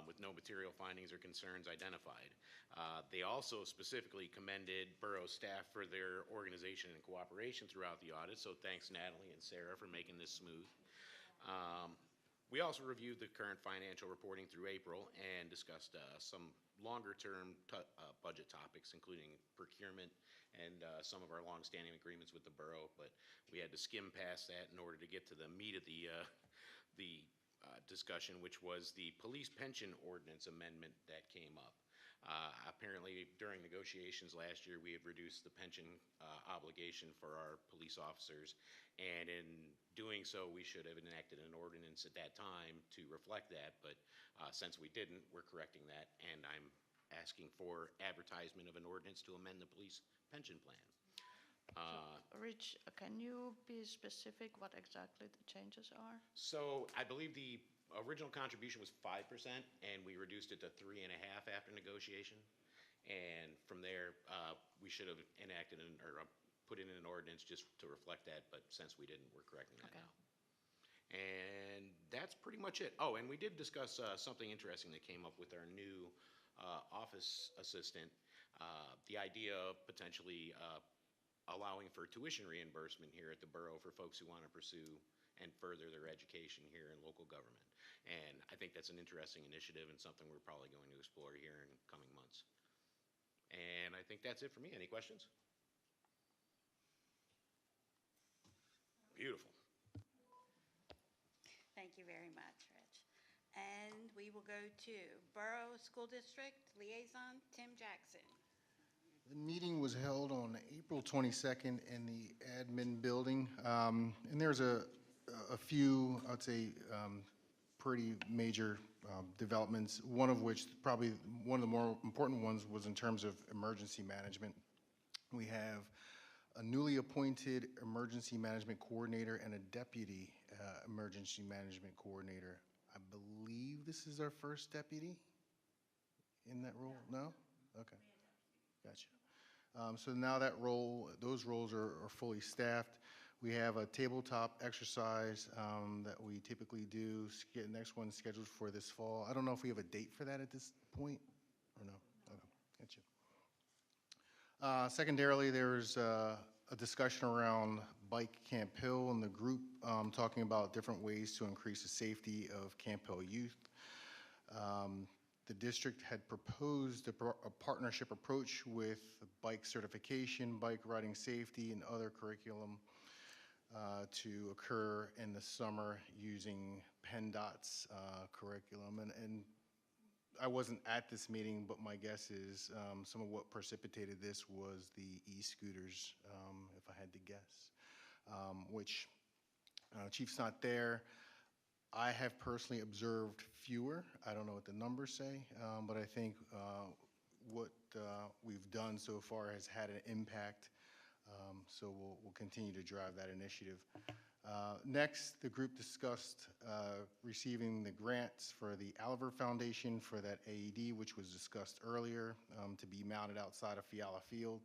with no material findings or concerns identified. They also specifically commended borough staff for their organization and cooperation throughout the audit, so thanks Natalie and Sarah for making this smooth. We also reviewed the current financial reporting through April and discussed some longer-term budget topics, including procurement and some of our longstanding agreements with the borough, but we had to skim past that in order to get to the meat of the discussion, which was the police pension ordinance amendment that came up. Apparently, during negotiations last year, we had reduced the pension obligation for our police officers, and in doing so, we should have enacted an ordinance at that time to reflect that, but since we didn't, we're correcting that, and I'm asking for advertisement of an ordinance to amend the police pension plan. Rich, can you be specific what exactly the changes are? So I believe the original contribution was 5%, and we reduced it to 3.5% after negotiation. And from there, we should have enacted or put in an ordinance just to reflect that, but since we didn't, we're correcting that now. And that's pretty much it. Oh, and we did discuss something interesting that came up with our new office assistant. The idea of potentially allowing for tuition reimbursement here at the borough for folks who want to pursue and further their education here in local government. And I think that's an interesting initiative and something we're probably going to explore here in coming months. And I think that's it for me. Any questions? Beautiful. Thank you very much, Rich. And we will go to Borough School District Liaison, Tim Jackson. The meeting was held on April 22nd in the admin building, and there's a few, I'd say, pretty major developments, one of which, probably one of the more important ones, was in terms of emergency management. We have a newly appointed emergency management coordinator and a deputy emergency management coordinator. I believe this is our first deputy in that role? No? Okay. Gotcha. So now those roles are fully staffed. We have a tabletop exercise that we typically do. The next one scheduled for this fall. I don't know if we have a date for that at this point, or no? Okay, gotcha. Secondarily, there's a discussion around Bike Camp Hill and the group talking about different ways to increase the safety of Camp Hill youth. The district had proposed a partnership approach with bike certification, bike riding safety, and other curriculum to occur in the summer using PennDOT's curriculum. And I wasn't at this meeting, but my guess is some of what precipitated this was the e-scooters, if I had to guess, which Chief's not there. I have personally observed fewer. I don't know what the numbers say, but I think what we've done so far has had an impact. So we'll continue to drive that initiative. Next, the group discussed receiving the grants for the Oliver Foundation for that AED, which was discussed earlier, to be mounted outside of Fiala Field.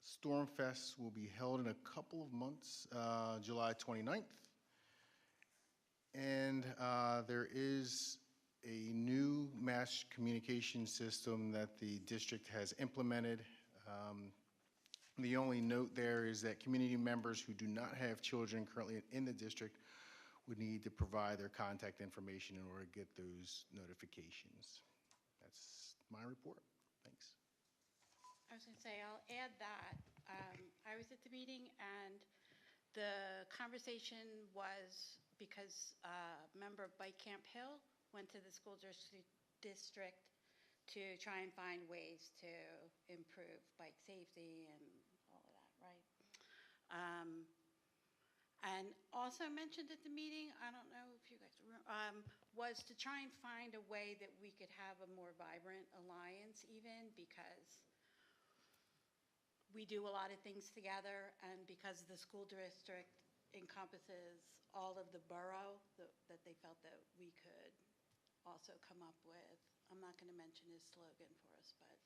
Stormfest will be held in a couple of months, July 29th. And there is a new mass communication system that the district has implemented. The only note there is that community members who do not have children currently in the district would need to provide their contact information in order to get those notifications. That's my report. Thanks. I was going to say, I'll add that. I was at the meeting, and the conversation was because a member of Bike Camp Hill went to the school district to try and find ways to improve bike safety and all of that, right? And also mentioned at the meeting, I don't know if you guys remember, was to try and find a way that we could have a more vibrant alliance even, because we do a lot of things together, and because the school district encompasses all of the borough, that they felt that we could also come up with, I'm not going to mention his slogan for us, but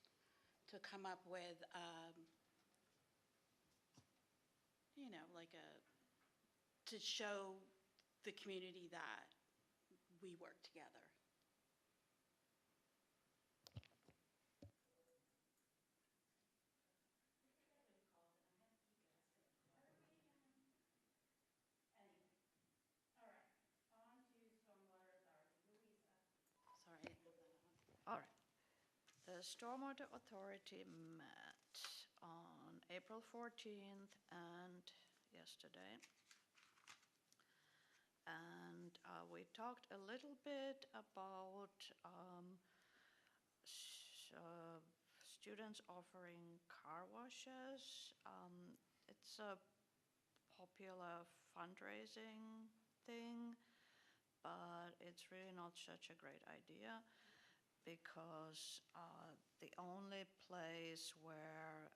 to come up with, to show the community that we work together. Sorry. All right. The Stormwater Authority met on April 14th and yesterday. And we talked a little bit about students offering car washes. It's a popular fundraising thing, but it's really not such a great idea, because the only place where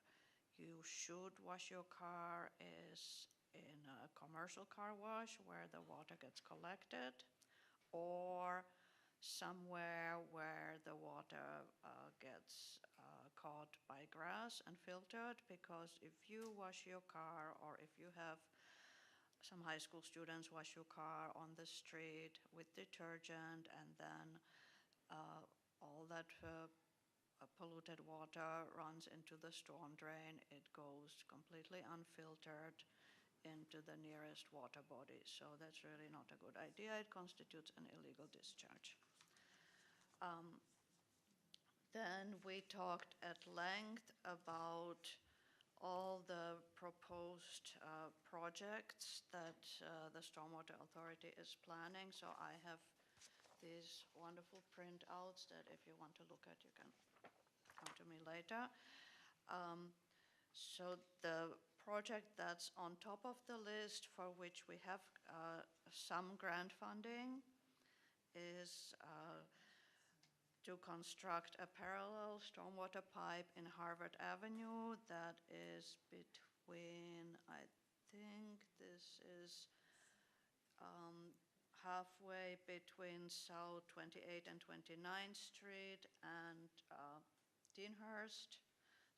you should wash your car is in a commercial car wash where the water gets collected, or somewhere where the water gets caught by grass and filtered. Because if you wash your car, or if you have some high school students wash your car on the street with detergent, and then all that polluted water runs into the storm drain, it goes completely unfiltered into the nearest water body. So that's really not a good idea. It constitutes an illegal discharge. Then we talked at length about all the proposed projects that the Stormwater Authority is planning. So I have these wonderful printouts that if you want to look at, you can come to me later. So the project that's on top of the list, for which we have some grant funding, is to construct a parallel stormwater pipe in Harvard Avenue that is between, I think this is halfway between South 28th and 29th Street and Deanhurst.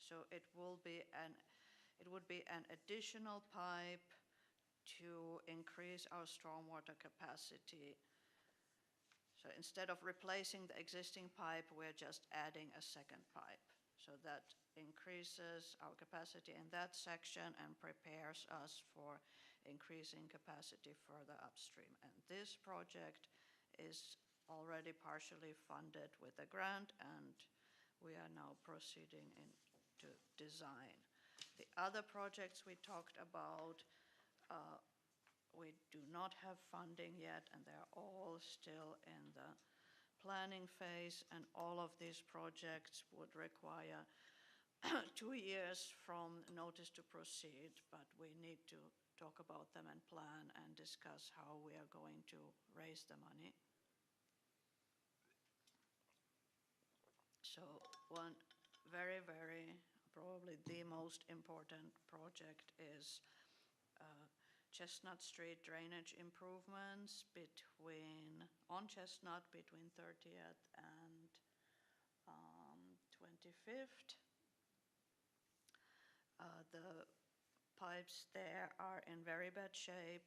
So it would be an additional pipe to increase our stormwater capacity. So instead of replacing the existing pipe, we're just adding a second pipe. So that increases our capacity in that section and prepares us for increasing capacity further upstream. And this project is already partially funded with a grant, and we are now proceeding into design. The other projects we talked about, we do not have funding yet, and they're all still in the planning phase, and all of these projects would require 2 years from notice to proceed, but we need to talk about them and plan and discuss how we are going to raise the money. So one very, very, probably the most important project is Chestnut Street drainage improvements on Chestnut between 30th and 25th. The pipes there are in very bad shape,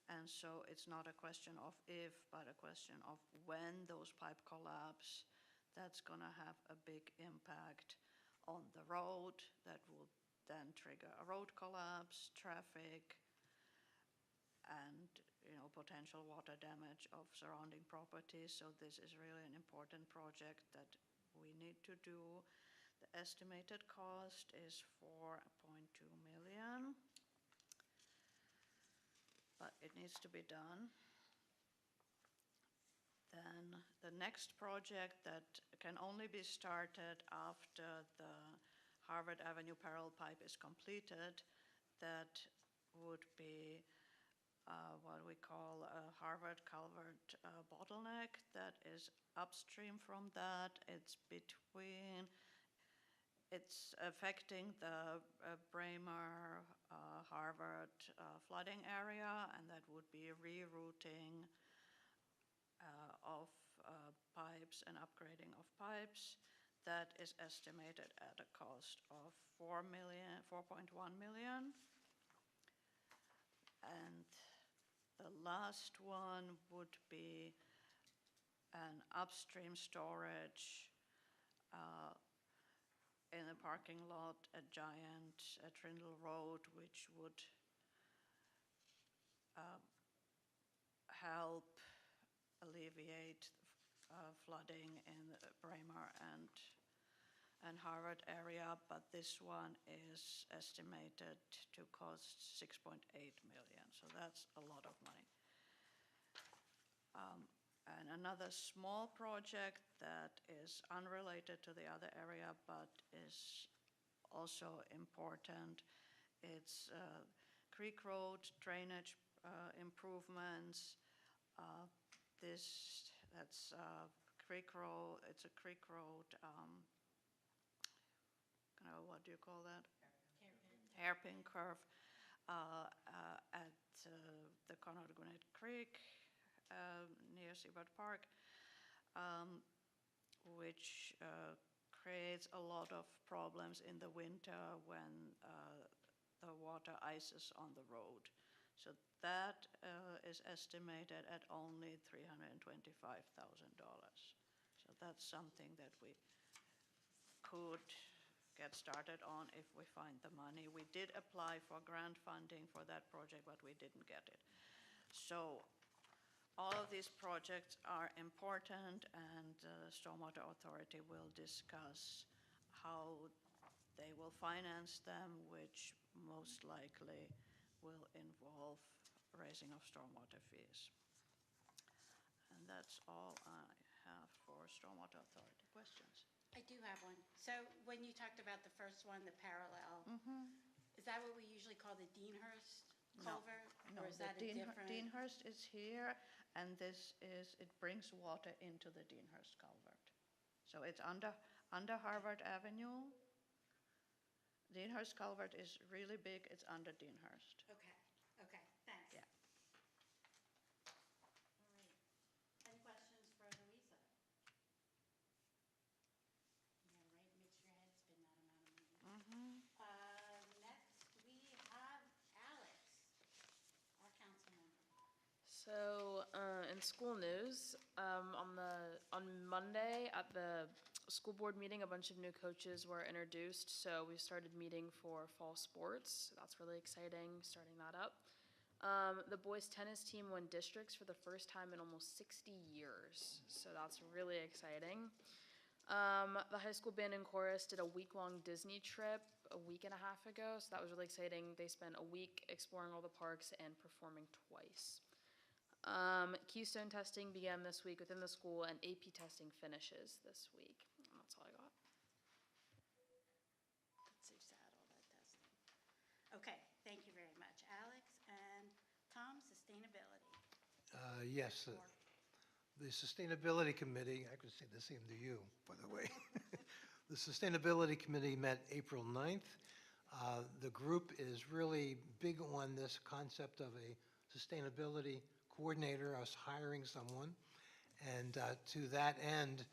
And so it's not a question of if, but a question of when those pipe collapse. That's going to have a big impact on the road. That will then trigger a road collapse, traffic, and potential water damage of surrounding properties. So this is really an important project that we need to do. The estimated cost is 4.2 million, but it needs to be done. Then the next project that can only be started after the Harvard Avenue parallel pipe is completed, that would be what we call a Harvard culvert bottleneck that is upstream from that. It's affecting the Braemar Harvard flooding area, and that would be rerouting of pipes and upgrading of pipes. That is estimated at a cost of 4.1 million. And the last one would be an upstream storage in a parking lot at Trindle Road, which would help alleviate flooding in the Braemar and Harvard area, but this one is estimated to cost 6.8 million, so that's a lot of money. And another small project that is unrelated to the other area but is also important, it's Creek Road drainage improvements. That's Creek Road, it's a Creek Road, what do you call that? Hairpin curve at the Conrad Gwinnett Creek near Seabird Park, which creates a lot of problems in the winter when the water ices on the road. So that is estimated at only $325,000. So that's something that we could get started on if we find the money. We did apply for grant funding for that project, but we didn't get it. So all of these projects are important, and the Stormwater Authority will discuss how they will finance them, which most likely will involve raising of stormwater fees. And that's all I have for Stormwater Authority. Questions? I do have one. So when you talked about the first one, the parallel, is that what we usually call the Deanhurst culvert? No, Or is that a different? Deanhurst is here, and it brings water into the Deanhurst culvert. So it's under Harvard Avenue. Deanhurst culvert is really big, it's under Deanhurst. Okay, thanks. Yeah. All right. Any questions for Louisa? Yeah, right, makes your head spin that amount of money. Next, we have Alex, our council member. So, in school news, on Monday at the school board meeting, a bunch of new coaches were introduced. So we started meeting for fall sports. That's really exciting, starting that up. The boys tennis team won districts for the first time in almost 60 years. So that's really exciting. The high school band and chorus did a week-long Disney trip a week and a half ago. So that was really exciting. They spent a week exploring all the parks and performing twice. Keystone testing began this week within the school, and AP testing finishes this week. And that's all I got. That's so sad, all that testing. Okay, thank you very much, Alex. And Tom, sustainability. Yes, the Sustainability Committee, I could say the same to you, by the way. The Sustainability Committee met April 9th. The group is really big on this concept of a sustainability coordinator, us hiring someone. And to that end,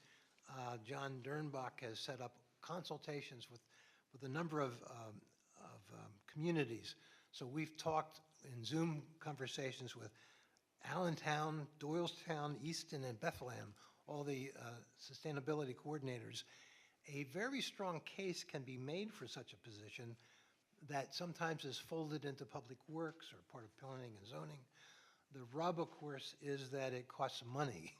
John Dernbach has set up consultations with a number of communities. So we've talked in Zoom conversations with Allentown, Doylestown, Easton, and Bethlehem, all the sustainability coordinators, a very strong case can be made for such a position that sometimes is folded into public works or part of planning and zoning. The rub, of course, is that it costs money.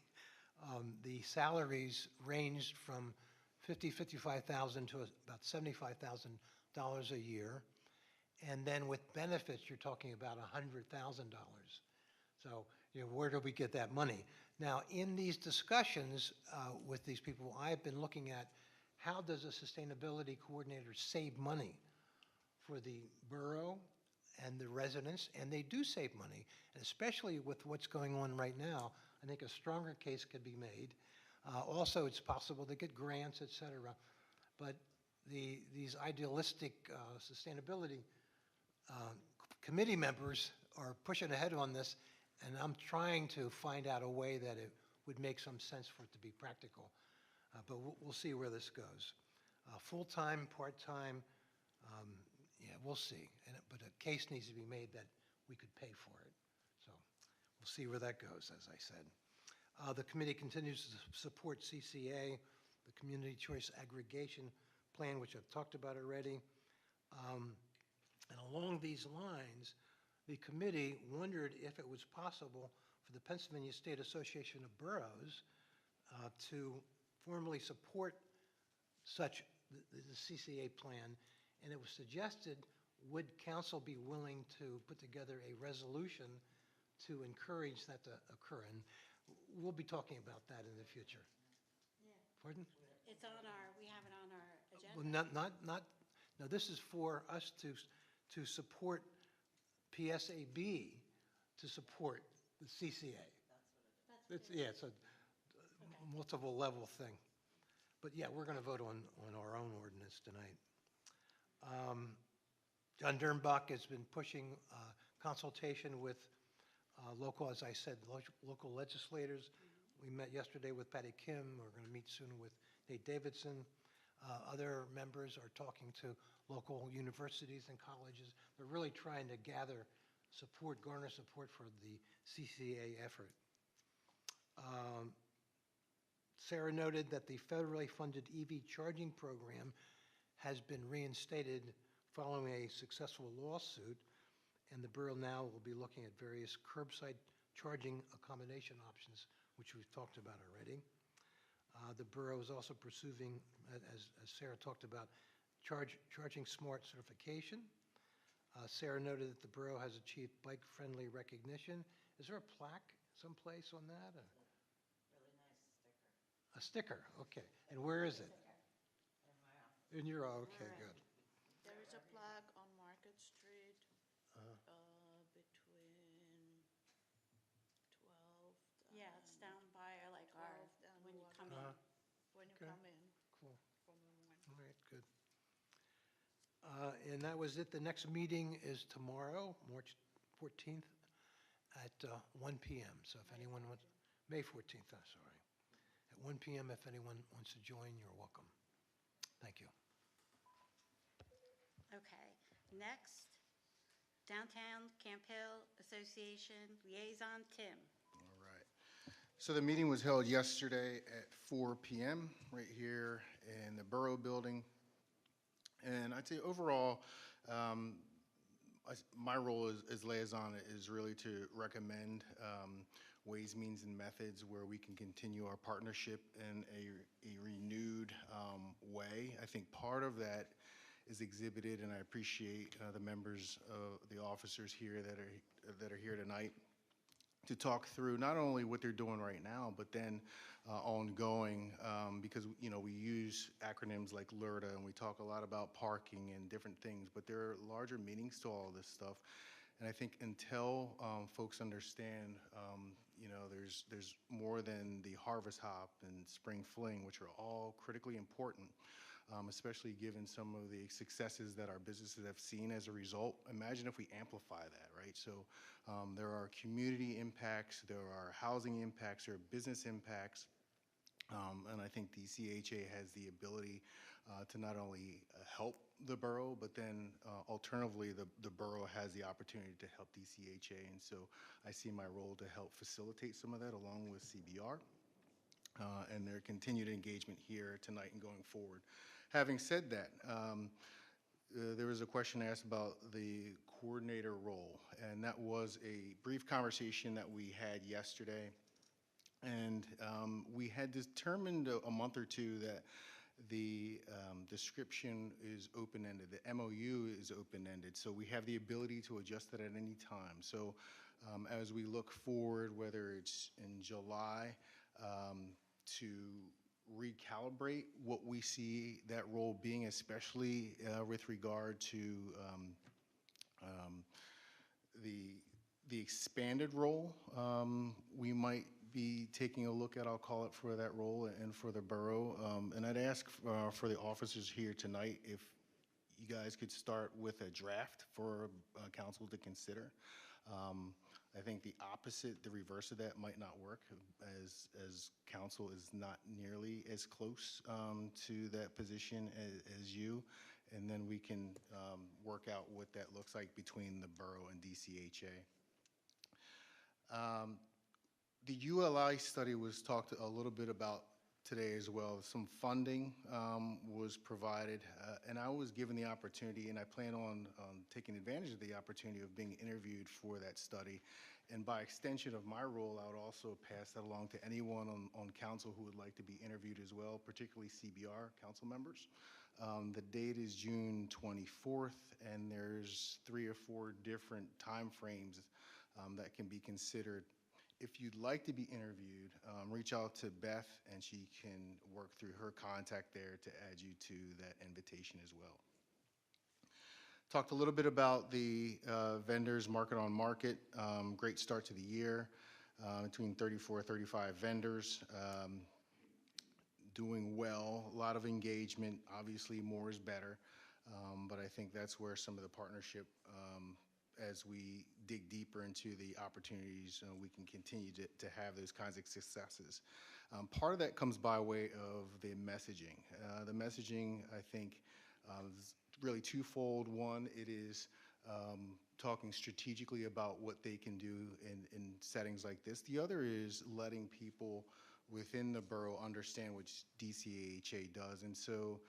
The salaries ranged from $50,000 to about $75,000 a year. And then with benefits, you're talking about $100,000. So, where do we get that money? Now, in these discussions with these people, I've been looking at how does a sustainability coordinator save money for the borough and the residents, and they do save money, and especially with what's going on right now, I think a stronger case could be made. Also, it's possible to get grants, et cetera, but these idealistic sustainability committee members are pushing ahead on this, and I'm trying to find out a way that it would make some sense for it to be practical. But we'll see where this goes. Full-time, part-time, yeah, we'll see. But a case needs to be made that we could pay for it. So we'll see where that goes, as I said. The committee continues to support CCA, the Community Choice Aggregation Plan, which I've talked about already. And along these lines, the committee wondered if it was possible for the Pennsylvania State Association of Boroughs to formally support such the CCA plan, and it was suggested, would council be willing to put together a resolution to encourage that to occur? And we'll be talking about that in the future. Yeah. Pardon? It's on we have it on our agenda. Well, no, this is for us to support PSAB, to support the CCA. Yeah, it's a multiple level thing. But yeah, we're going to vote on our own ordinance tonight. John Dernbach has been pushing consultation with local, as I said, local legislators. We met yesterday with Patty Kim. We're going to meet soon with Nate Davidson. Other members are talking to local universities and colleges. They're really trying to gather support, garner support for the CCA effort. Sarah noted that the federally funded EV charging program has been reinstated following a successful lawsuit, and the borough now will be looking at various curbside charging accommodation options, which we've talked about already. The borough is also pursuing, as Sarah talked about, charging smart certification. Sarah noted that the borough has achieved bike-friendly recognition. Is there a plaque someplace on that? A sticker, okay. And where is it? In your, okay, good. There is a plaque on Market Street between 12th. Yeah, it's down by like 12th and when you what- come in. When you Okay. come in Cool. from the morning. All right, good. And that was it. The next meeting is tomorrow, March 14th at 1 p.m. So if anyone wants, May 14th, I'm sorry. At 1 p.m., if anyone wants to join, you're welcome. Thank you. Okay, next, Downtown Camp Hill Association Liaison, Tim. All right. So the meeting was held yesterday at 4 p.m. right here in the Borough Building. And I'd say overall, my role as liaison is really to recommend ways, means, and methods where we can continue our partnership in a renewed way. I think part of that is exhibited, and I appreciate the members, the officers here that are here tonight to talk through not only what they're doing right now, but then ongoing, because we use acronyms like LRTA, and we talk a lot about parking and different things, but there are larger meanings to all this stuff. And I think until folks understand, there's more than the harvest hop and spring fling, which are all critically important, especially given some of the successes that our businesses have seen as a result. Imagine if we amplify that, right? So there are community impacts, there are housing impacts, there are business impacts, And I think the CHA has the ability to not only help the borough, but then alternatively, the borough has the opportunity to help DCHA. And so I see my role to help facilitate some of that along with CBR and their continued engagement here tonight and going forward. Having said that, there was a question asked about the coordinator role, and that was a brief conversation that we had yesterday. And we had determined a month or two that the description is open-ended, the MOU is open-ended, so we have the ability to adjust it at any time. So as we look forward, whether it's in July, to recalibrate what we see that role being, especially with regard to the expanded role, we might be taking a look at, I'll call it, for that role and for the borough. And I'd ask for the officers here tonight if you guys could start with a draft for council to consider. I think the opposite, the reverse of that might not work, as council is not nearly as close to that position as you. And then we can work out what that looks like between the borough and DCHA. The ULI study was talked a little bit about today as well. Some funding was provided, and I was given the opportunity, and I plan on taking advantage of the opportunity of being interviewed for that study. And by extension of my role, I would also pass that along to anyone on council who would like to be interviewed as well, particularly CBR council members. The date is June 24th, and there's 3 or 4 different timeframes that can be considered. If you'd like to be interviewed, reach out to Beth, and she can work through her contact there to add you to that invitation as well. Talked a little bit about the vendors market on market. Great start to the year, between 34, 35 vendors. Doing well, a lot of engagement. Obviously, more is better, but I think that's where some of the partnership, as we dig deeper into the opportunities, we can continue to have those kinds of successes. Part of that comes by way of the messaging. The messaging, I think, is really twofold. One, it is talking strategically about what they can do in settings like this. The other is letting people within the borough understand what DCHA does. And so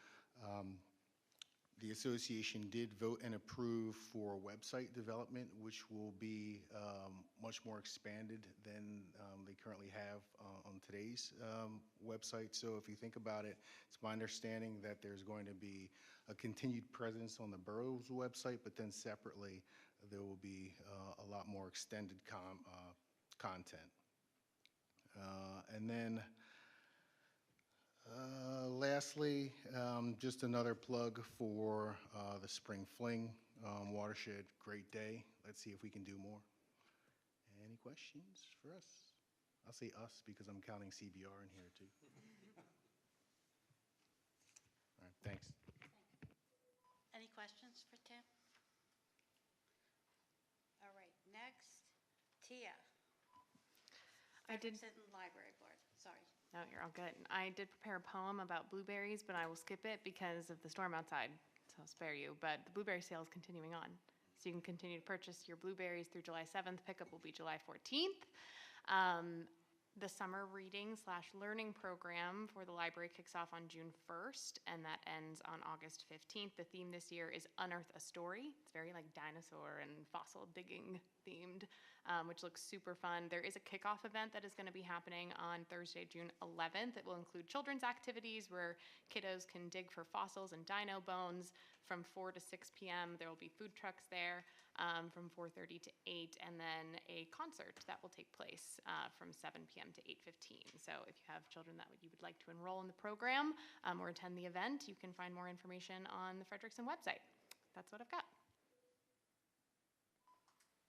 the association did vote and approve for website development, which will be much more expanded than they currently have on today's website. So if you think about it, it's my understanding that there's going to be a continued presence on the borough's website, but then separately there will be a lot more extended content. And then lastly, just another plug for the Spring Fling Watershed. Great day. Let's see if we can do more. Any questions for us? I'll say us because I'm counting CBR in here too. All right, thanks. Any questions for Tim? All right, next, Tia. I did. Frederickson Library Board, sorry. No, you're all good. I did prepare a poem about blueberries, but I will skip it because of the storm outside, so I'll spare you. But the blueberry sale is continuing on. So you can continue to purchase your blueberries through July 7th. Pickup will be July 14th. The summer reading/learning program for the library kicks off on June 1st, and that ends on August 15th. The theme this year is Unearth a Story. It's very like dinosaur and fossil digging themed, which looks super fun. There is a kickoff event that is going to be happening on Thursday, June 11th. It will include children's activities where kiddos can dig for fossils and dino bones from 4 to 6 p.m. There will be food trucks there from 4:30 to 8, and then a concert that will take place from 7 p.m. to 8:15. So if you have children that you would like to enroll in the program or attend the event, you can find more information on the Frederickson website. That's what I've got.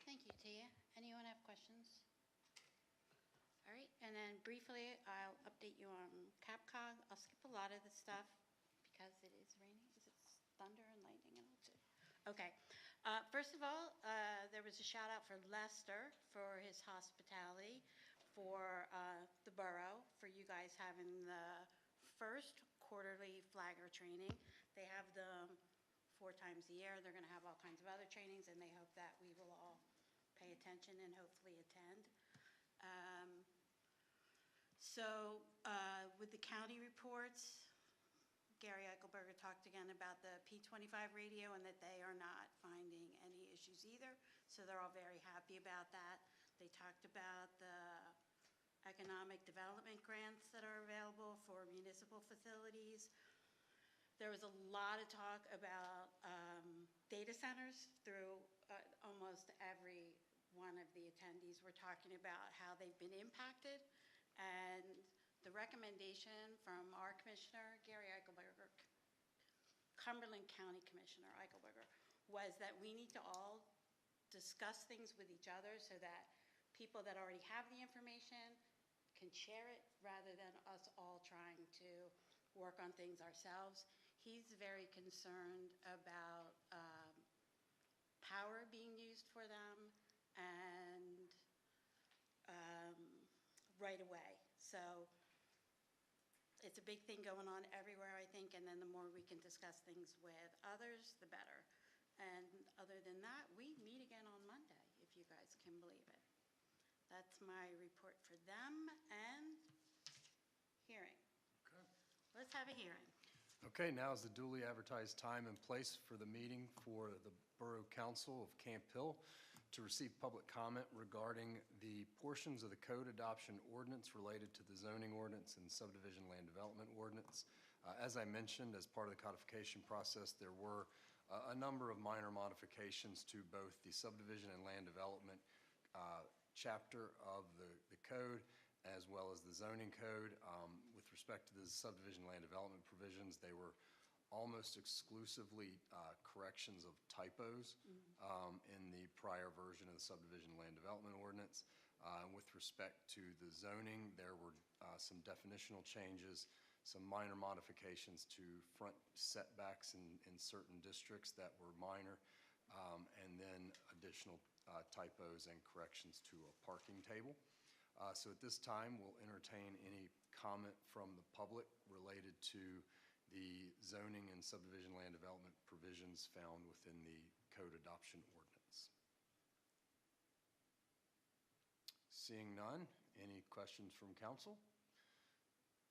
Thank you, Tia. Anyone have questions? All right, and then briefly, I'll update you on Capcom. I'll skip a lot of the stuff because it is raining. Is it thunder and lightning and all too? Okay. First of all, there was a shout out for Lester for his hospitality for the borough, for you guys guys having the first quarterly flagger training. They have them 4 times a year. They're going to have all kinds of other trainings, and they hope that we will all pay attention and hopefully attend. With the county reports, Gary Eichelberger talked again about the P25 radio and that they are not finding any issues either. So they're all very happy about that. They talked about the economic development grants that are available for municipal facilities. There was a lot of talk about data centers through almost every one of the attendees were talking about how they've been impacted. And the recommendation from our commissioner, Gary Eichelberger, Cumberland County Commissioner Eichelberger, was that we need to all discuss things with each other so that people that already have the information can share it rather than us all trying to work on things ourselves. He's very concerned about power being used for them and right away. So it's a big thing going on everywhere, I think, and then the more we can discuss things with others, the better. And other than that, we meet again on Monday, if you guys can believe it. That's my report for them and hearing. Okay. Let's have a hearing. Okay, now is the duly advertised time and place for the meeting for the Borough Council of Camp Hill to receive public comment regarding the portions of the code adoption ordinance related to the zoning ordinance and subdivision land development ordinance. As I mentioned, as part of the codification process, there were a number of minor modifications to both the subdivision and land development chapter of the code as well as the zoning code. With respect to the subdivision land development provisions, they were almost exclusively corrections of typos in the prior version of the subdivision land development ordinance. With respect to the zoning, there were some definitional changes, some minor modifications to front setbacks in certain districts that were minor, and then additional typos and corrections to a parking table. So at this time, we'll entertain any comment from the public related to the zoning and subdivision land development provisions found within the code adoption ordinance. Seeing none, any questions from council?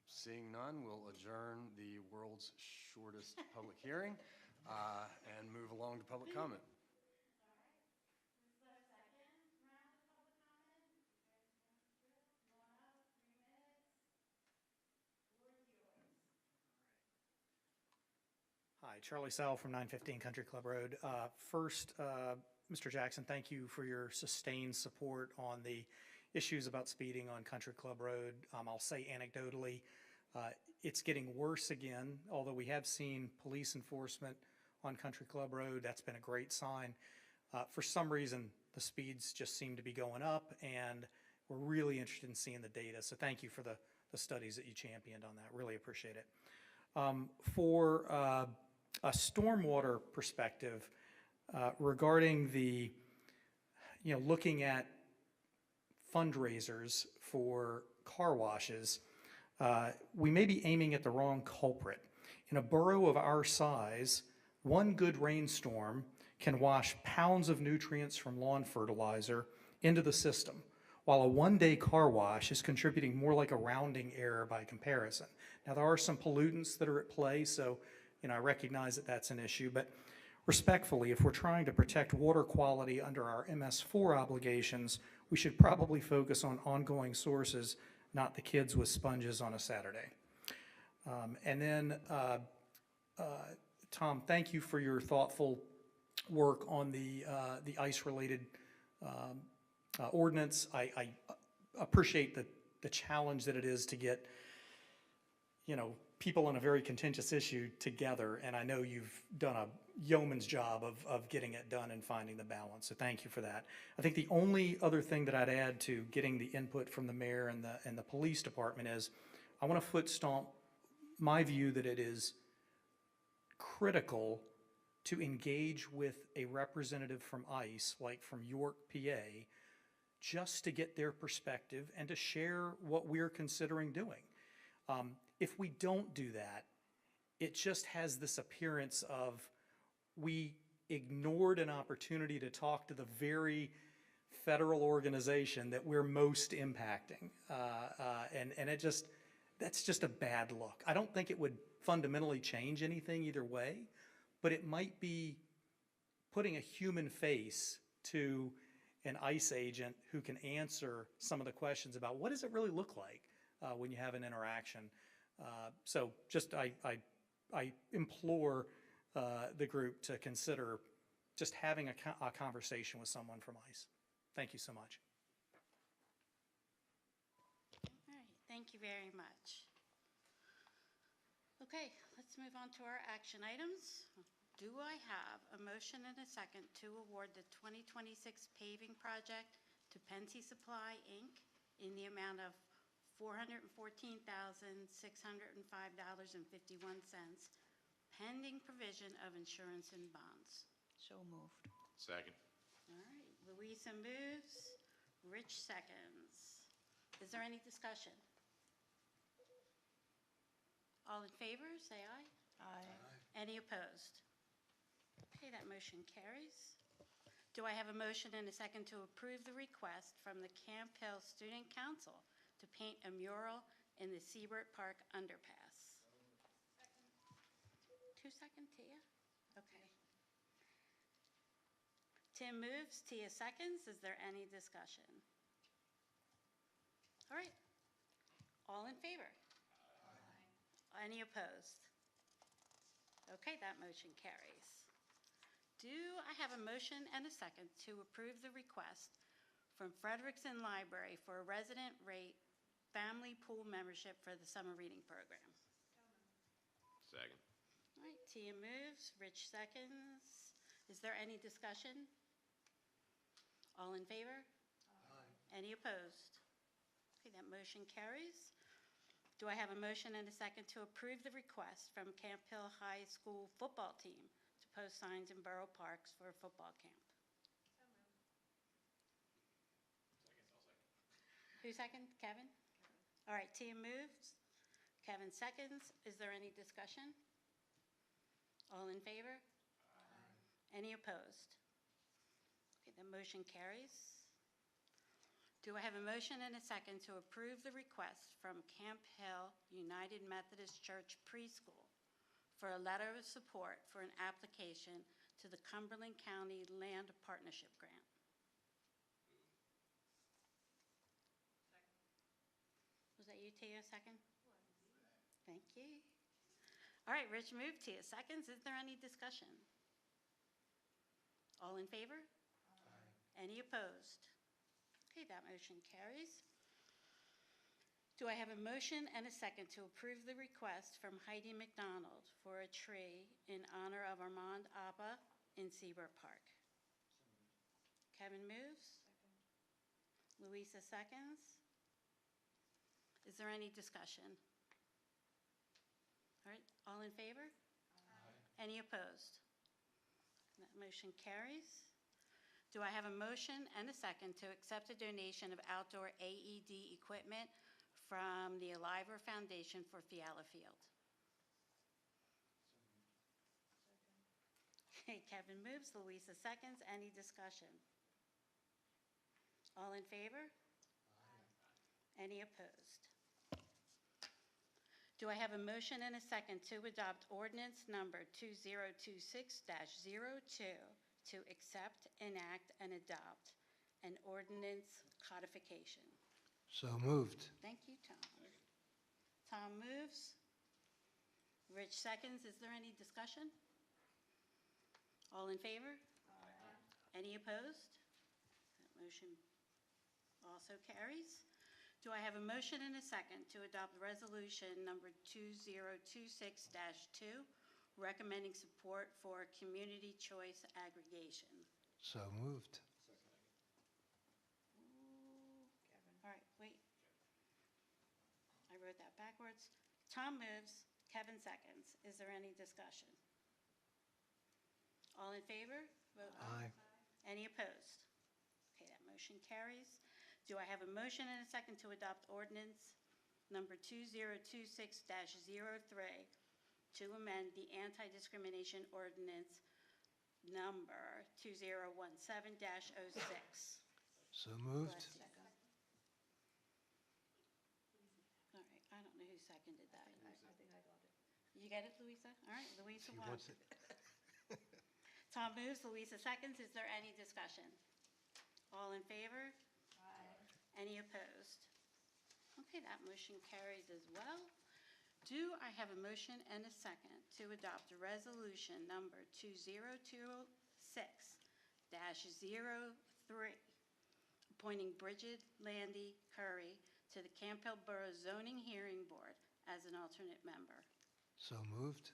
Seeing none, we'll adjourn the world's shortest public hearing and move along to public comment. Hi, Charlie Sowell from 915 Country Club Road. First, Mr. Jackson, thank you for your sustained support on the issues about speeding on Country Club Road. I'll say anecdotally, it's getting worse again, although we have seen police enforcement on Country Club Road. That's been a great sign. For some reason, the speeds just seem to be going up, and we're really interested in seeing the data. So thank you for the studies that you championed on that. Really appreciate it. For a stormwater perspective, regarding the, looking at fundraisers for car washes, we may be aiming at the wrong culprit. In a borough of our size, one good rainstorm can wash pounds of nutrients from lawn fertilizer into the system, while a one-day car wash is contributing more like a rounding error by comparison. Now, there are some pollutants that are at play, so I recognize that that's an issue, but respectfully, if we're trying to protect water quality under our MS4 obligations, we should probably focus on ongoing sources, not the kids with sponges on a Saturday. And then, Tom, thank you for your thoughtful work on the ice-related ordinance. I appreciate the challenge that it is to get, people on a very contentious issue together, and I know you've done a yeoman's job of getting it done and finding the balance, so thank you for that. I think the only other thing that I'd add to getting the input from the mayor and the police department is I want to foot stomp my view that it is critical to engage with a representative from ICE, like from York, PA, just to get their perspective and to share what we're considering doing. If we don't do that, it just has this appearance of we ignored an opportunity to talk to the very federal organization that we're most impacting. And it just, that's just a bad look. I don't think it would fundamentally change anything either way, but it might be putting a human face to an ICE agent who can answer some of the questions about what does it really look like when you have an interaction. So just I implore the group to consider just having a conversation with someone from ICE. Thank you so much. All right, thank you very much. Okay, let's move on to our action items. Do I have a motion and a second to award the 2026 paving project to Pensy Supply, Inc. in the amount of $414,605.51, pending provision of insurance and bonds? So moved. Second. All right, Louisa moves, Rich seconds. Is there any discussion? All in favor, say aye. Aye. Any opposed? Okay, that motion carries. Do I have a motion and a second to approve the request from the Camp Hill Student Council to paint a mural in the Seabird Park underpass? Second, Tia? Okay. Tim moves, Tia seconds. Is there any discussion? All right. All in favor? Aye. Any opposed? Okay, that motion carries. Do I have a motion and a second to approve the request from Frederickson Library for a resident rate family pool membership for the summer reading program? Second. All right, Tia moves, Rich seconds. Is there any discussion? All in favor? Aye. Any opposed? Okay, that motion carries. Do I have a motion and a second to approve the request from Camp Hill High School football team to post signs in borough parks for a football camp? Who second? Kevin? All right, Tia moves. Kevin seconds. Is there any discussion? All in favor? Aye. Any opposed? Okay, the motion carries. Do I have a motion and a second to approve the request from Camp Hill United Methodist Church Preschool for a letter of support for an application to the Cumberland County Land Partnership Grant? Was that you, Tia, second? Thank you. All right, Rich moved, Tia seconds. Is there any discussion? All in favor? Aye. Any opposed? Okay, that motion carries. Do I have a motion and a second to approve the request from Heidi McDonald for a tree in honor of Armand Appa in Seabird Park? Kevin moves. Second. Louisa seconds. Is there any discussion? All right, all in favor? Aye. Any opposed? That motion carries. Do I have a motion and a second to accept a donation of outdoor AED equipment from the Aliver Foundation for Fiala Field? Okay, Kevin moves, Louisa seconds. Any discussion? All in favor? Aye. Any opposed? Do I have a motion and a second to adopt ordinance number 2026-02 to accept, enact, and adopt an ordinance codification? So moved. Thank you, Tom. Tom moves. Rich seconds. Is there any discussion? All in favor? Aye. Any opposed? That motion also carries. Do I have a motion and a second to adopt resolution number 2026-2, recommending support for community choice aggregation? So moved. All right, wait. I wrote that backwards. Tom moves, Kevin seconds. Is there any discussion? All in favor? Vote aye. Aye. Any opposed? Okay, that motion carries. Do I have a motion and a second to adopt ordinance number 2026-03, to amend the anti-discrimination ordinance number 2017-06. So moved. All right, I don't know who seconded that. I think I got it. You get it, Louisa? All right, Louisa She won. wants it. Tom moves, Louisa seconds. Is there any discussion? All in favor? Any opposed? Okay, that motion carries as well. Do I have a motion and a second to adopt resolution number 2026-03, appointing Bridget Landy Curry to the Campbell Borough Zoning Hearing Board as an alternate member? So moved.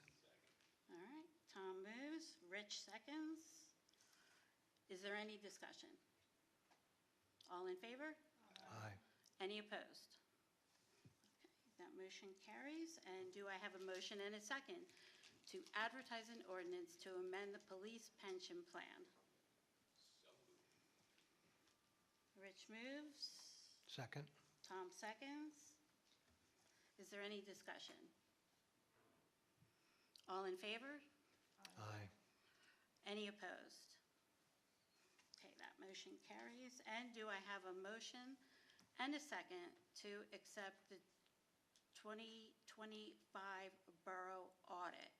All right, Tom moves, Rich seconds. Is there any discussion? All in favor? Aye. Any opposed? Okay, that motion carries. And do I have a motion and a second to advertise an ordinance to amend the police pension plan? Rich moves, Second. Tom seconds. Is there any discussion? All in favor? Aye. Any opposed? Okay, that motion carries. And do I have a motion and a second to accept the 2025 Borough Audit?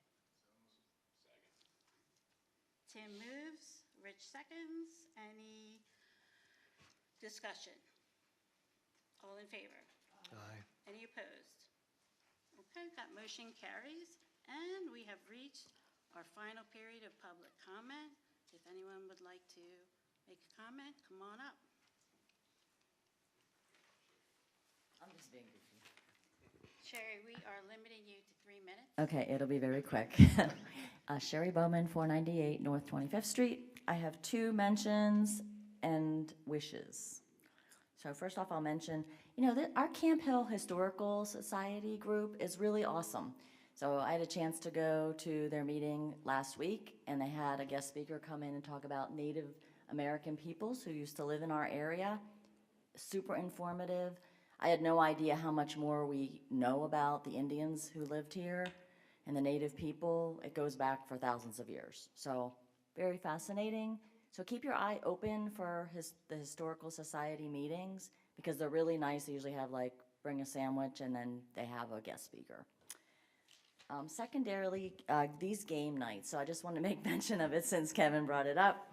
Tim moves, Rich seconds. Any discussion? All in favor? Aye. Any opposed? Okay, that motion carries. And we have reached our final period of public comment. If anyone would like to make a comment, come on up. I'm just being goofy. Sherry, we are limiting you to 3 minutes. Okay, it'll be very quick. Sherry Bowman, 498 North 25th Street. I have 2 mentions and wishes. So first off, I'll mention, our Camp Hill Historical Society group is really awesome. So I had a chance to go to their meeting last week, and they had a guest speaker come in and talk about Native American peoples who used to live in our area. Super informative. I had no idea how much more we know about the Indians who lived here and the Native people. It goes back for thousands of years. So very fascinating. So keep your eye open for the Historical Society meetings because they're really nice. They usually have bring a sandwich and then they have a guest speaker. Secondarily, these game nights. So I just want to make mention of it since Kevin brought it up.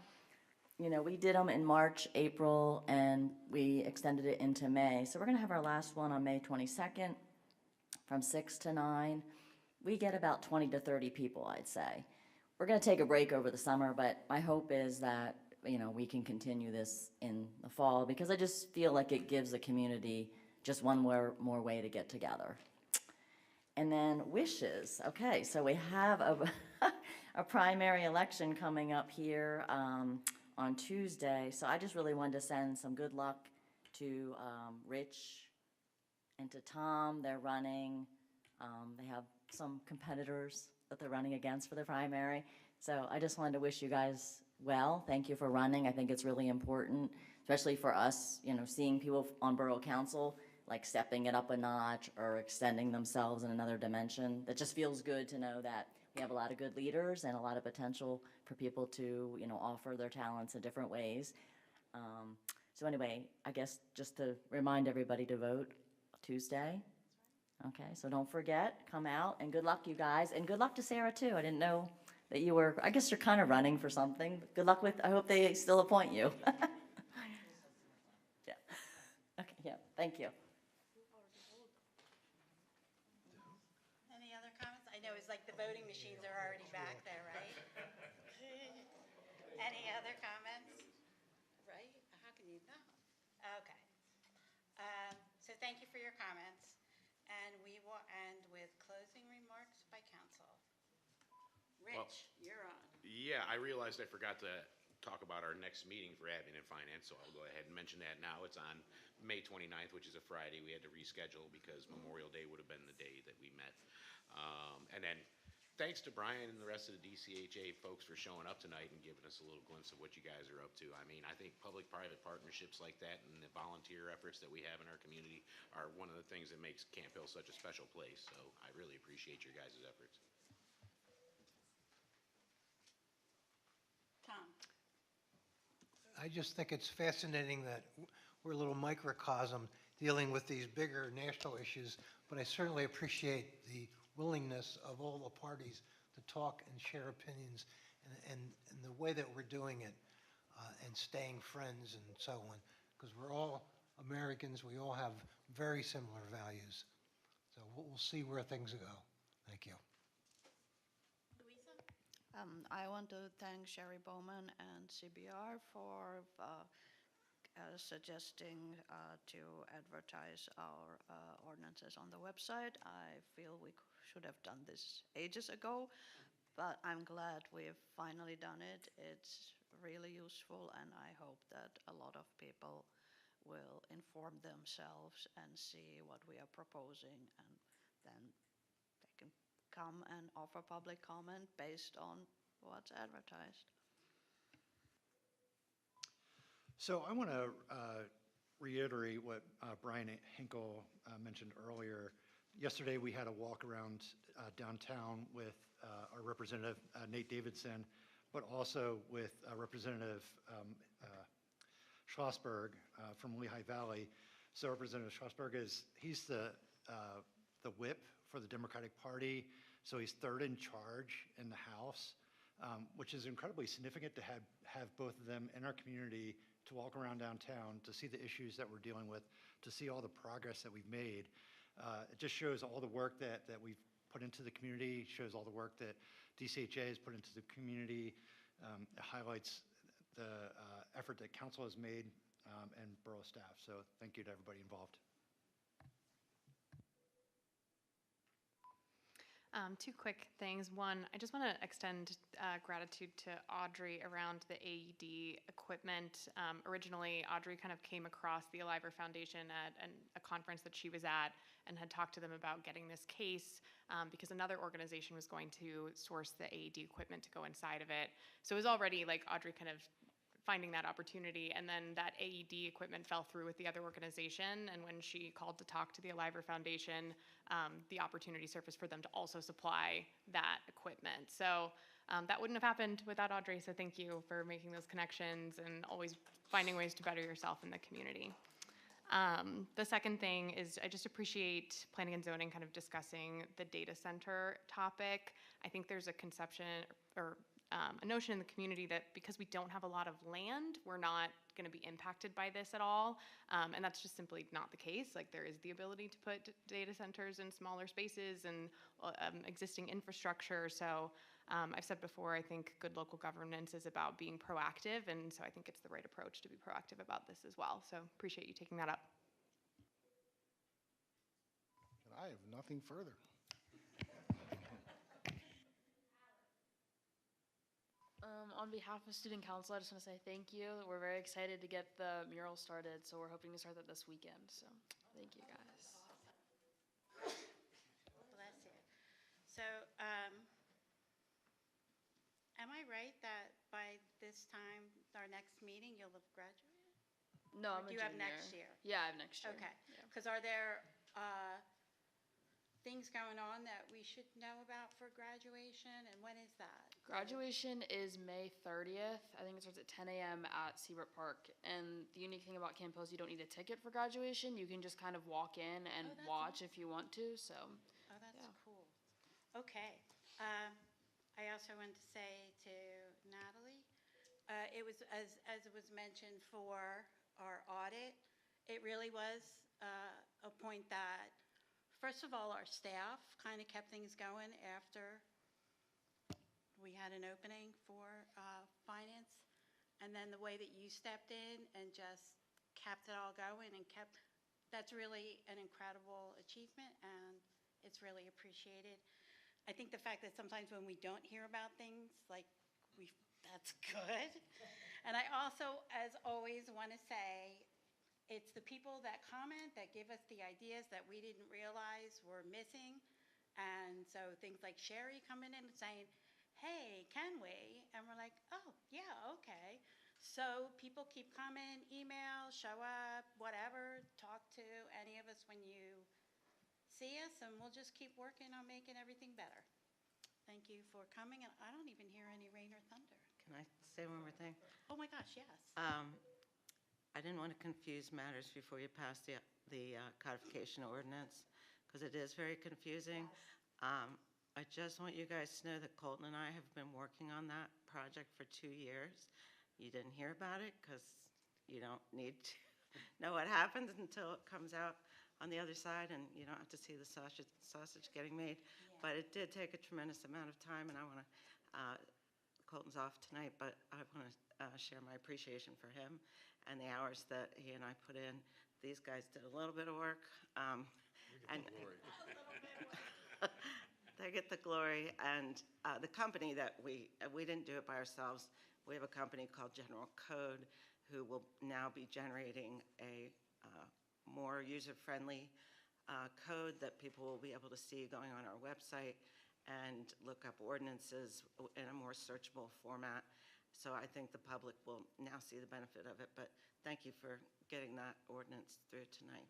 We did them in March, April, and we extended it into May. So we're going to have our last one on May 22nd from 6 to 9. We get about 20 to 30 people, I'd say. We're going to take a break over the summer, but my hope is that, we can continue this in the fall because I just feel like it gives the community just one more way to get together. And then wishes. Okay, so we have a primary election coming up here on Tuesday. So I just really wanted to send some good luck to Rich and to Tom. They're running. They have some competitors that they're running against for the primary. So I just wanted to wish you guys well. Thank you for running. I think it's really important, especially for us, seeing people on Borough Council stepping it up a notch or extending themselves in another dimension. That just feels good to know that we have a lot of good leaders and a lot of potential for people to, offer their talents in different ways. So anyway, I guess just to remind everybody to vote Tuesday. Okay, so don't forget, come out, and good luck, you guys. And good luck to Sarah, too. I didn't know that you were, I guess you're kind of running for something. Good luck with, I hope they still appoint you. Yeah. Okay, yeah, thank you. Any other comments? I know it's like the voting machines are already back there, right? Any other comments? Right? How can you know? Okay. So thank you for your comments. And we will end with closing remarks by council. Rich, you're on. Yeah, I realized I forgot to talk about our next meeting for admin and finance, so I'll go ahead and mention that now. It's on May 29th, which is a Friday. We had to reschedule because Memorial Day would have been the day that we met. And then thanks to Brian and the rest of the DCHA folks for showing up tonight and giving us a little glimpse of what you guys are up to. I mean, I think public-private partnerships like that and the volunteer efforts that we have in our community are one of the things that makes Camp Hill such a special place. So I really appreciate your guys' efforts. Tom? I just think it's fascinating that we're a little microcosm dealing with these bigger national issues, but I certainly appreciate the willingness of all the parties to talk and share opinions and the way that we're doing it and staying friends and so on, because we're all Americans, we all have very similar values. So we'll see where things go. Thank you. Louisa? I want to thank Sherry Bowman and CBR for suggesting to advertise our ordinances on the website. I feel we should have done this ages ago, but I'm glad we've finally done it. It's really useful, and I hope that a lot of people will inform themselves and see what we are proposing, and then they can come and offer public comment based on what's advertised. So I want to reiterate what Brian Hinkle mentioned earlier. Yesterday, we had a walk around downtown with our representative, Nate Davidson, but also with Representative Schlossberg from Lehigh Valley. So Representative Schlossberg he's the whip for the Democratic Party, so he's third in charge in the House, which is incredibly significant to have both of them in our community, to walk around downtown, to see the issues that we're dealing with, to see all the progress that we've made. It just shows all the work that we've put into the community, shows all the work that DCHA has put into the community. It highlights the effort that council has made and borough staff. So thank you to everybody involved. Two quick things. One, I just want to extend gratitude to Audrey around the AED equipment. Originally, Audrey kind of came across the Aliver Foundation at a conference that she was at and had talked to them about getting this case because another organization was going to source the AED equipment to go inside of it. So it was already like Audrey kind of finding that opportunity, and then that AED equipment fell through with the other organization, and when she called to talk to the Aliver Foundation, the opportunity surfaced for them to also supply that equipment. So that wouldn't have happened without Audrey, so thank you for making those connections and always finding ways to better yourself in the community. The second thing is I just appreciate planning and zoning kind of discussing the data center topic. I think there's a conception or a notion in the community that because we don't have a lot of land, we're not going to be impacted by this at all. And that's just simply not the case. Like, there is the ability to put data centers in smaller spaces and existing infrastructure. So I've said before, I think good local governance is about being proactive. And so I think it's the right approach to be proactive about this as well. So appreciate you taking that up. And I have nothing further. On behalf of Student Council, I just want to say thank you. We're very excited to get the mural started, so we're hoping to start that this weekend. So thank you, guys. Bless you. So, am I right that by this time, our next meeting, you'll have graduated? No, Or I'm do a you have junior. next year? Yeah, I have next year. Okay. Yeah. Because are there things going on that we should know about for graduation, and when is that? Graduation is May 30th. I think it starts at 10 a.m. at Seabrook Park. And the unique thing about Camp Hill is you don't need a ticket for graduation. You can just kind of walk in and watch if you want to. So. Oh, that's cool. Okay. I also want to say to Natalie, it was, as it was mentioned for our audit, it really was a point that, first of all, our staff kind of kept things going after we had an opening for finance. And then the way that you stepped in and just kept it all going and that's really an incredible achievement, and it's really appreciated. I think the fact that sometimes when we don't hear about things, that's good. And I also, as always, want to say, it's the people that comment that give us the ideas that we didn't realize were missing, And so things like Sherry coming in and saying, hey, can we? And we're like, oh, yeah, okay. So people keep coming, email, show up, whatever, talk to any of us when you see us, and we'll just keep working on making everything better. Thank you for coming, and I don't even hear any rain or thunder. Can I say one more thing? Oh, my gosh, yes. I didn't want to confuse matters before you pass the codification ordinance, because it is very confusing. I just want you guys to know that Colton and I have been working on that project for 2 years. You didn't hear about it because you don't need to know what happens until it comes out on the other side, and you don't have to see the sausage getting made. But it did take a tremendous amount of time, and I want to, Colton's off tonight, but I want to share my appreciation for him and the hours that he and I put in. These guys did a little bit of work. And they get the glory, and the company that we didn't do it by ourselves. We have a company called General Code who will now be generating a more user-friendly code that people will be able to see going on our website and look up ordinances in a more searchable format. So I think the public will now see the benefit of it, but thank you for getting that ordinance through tonight.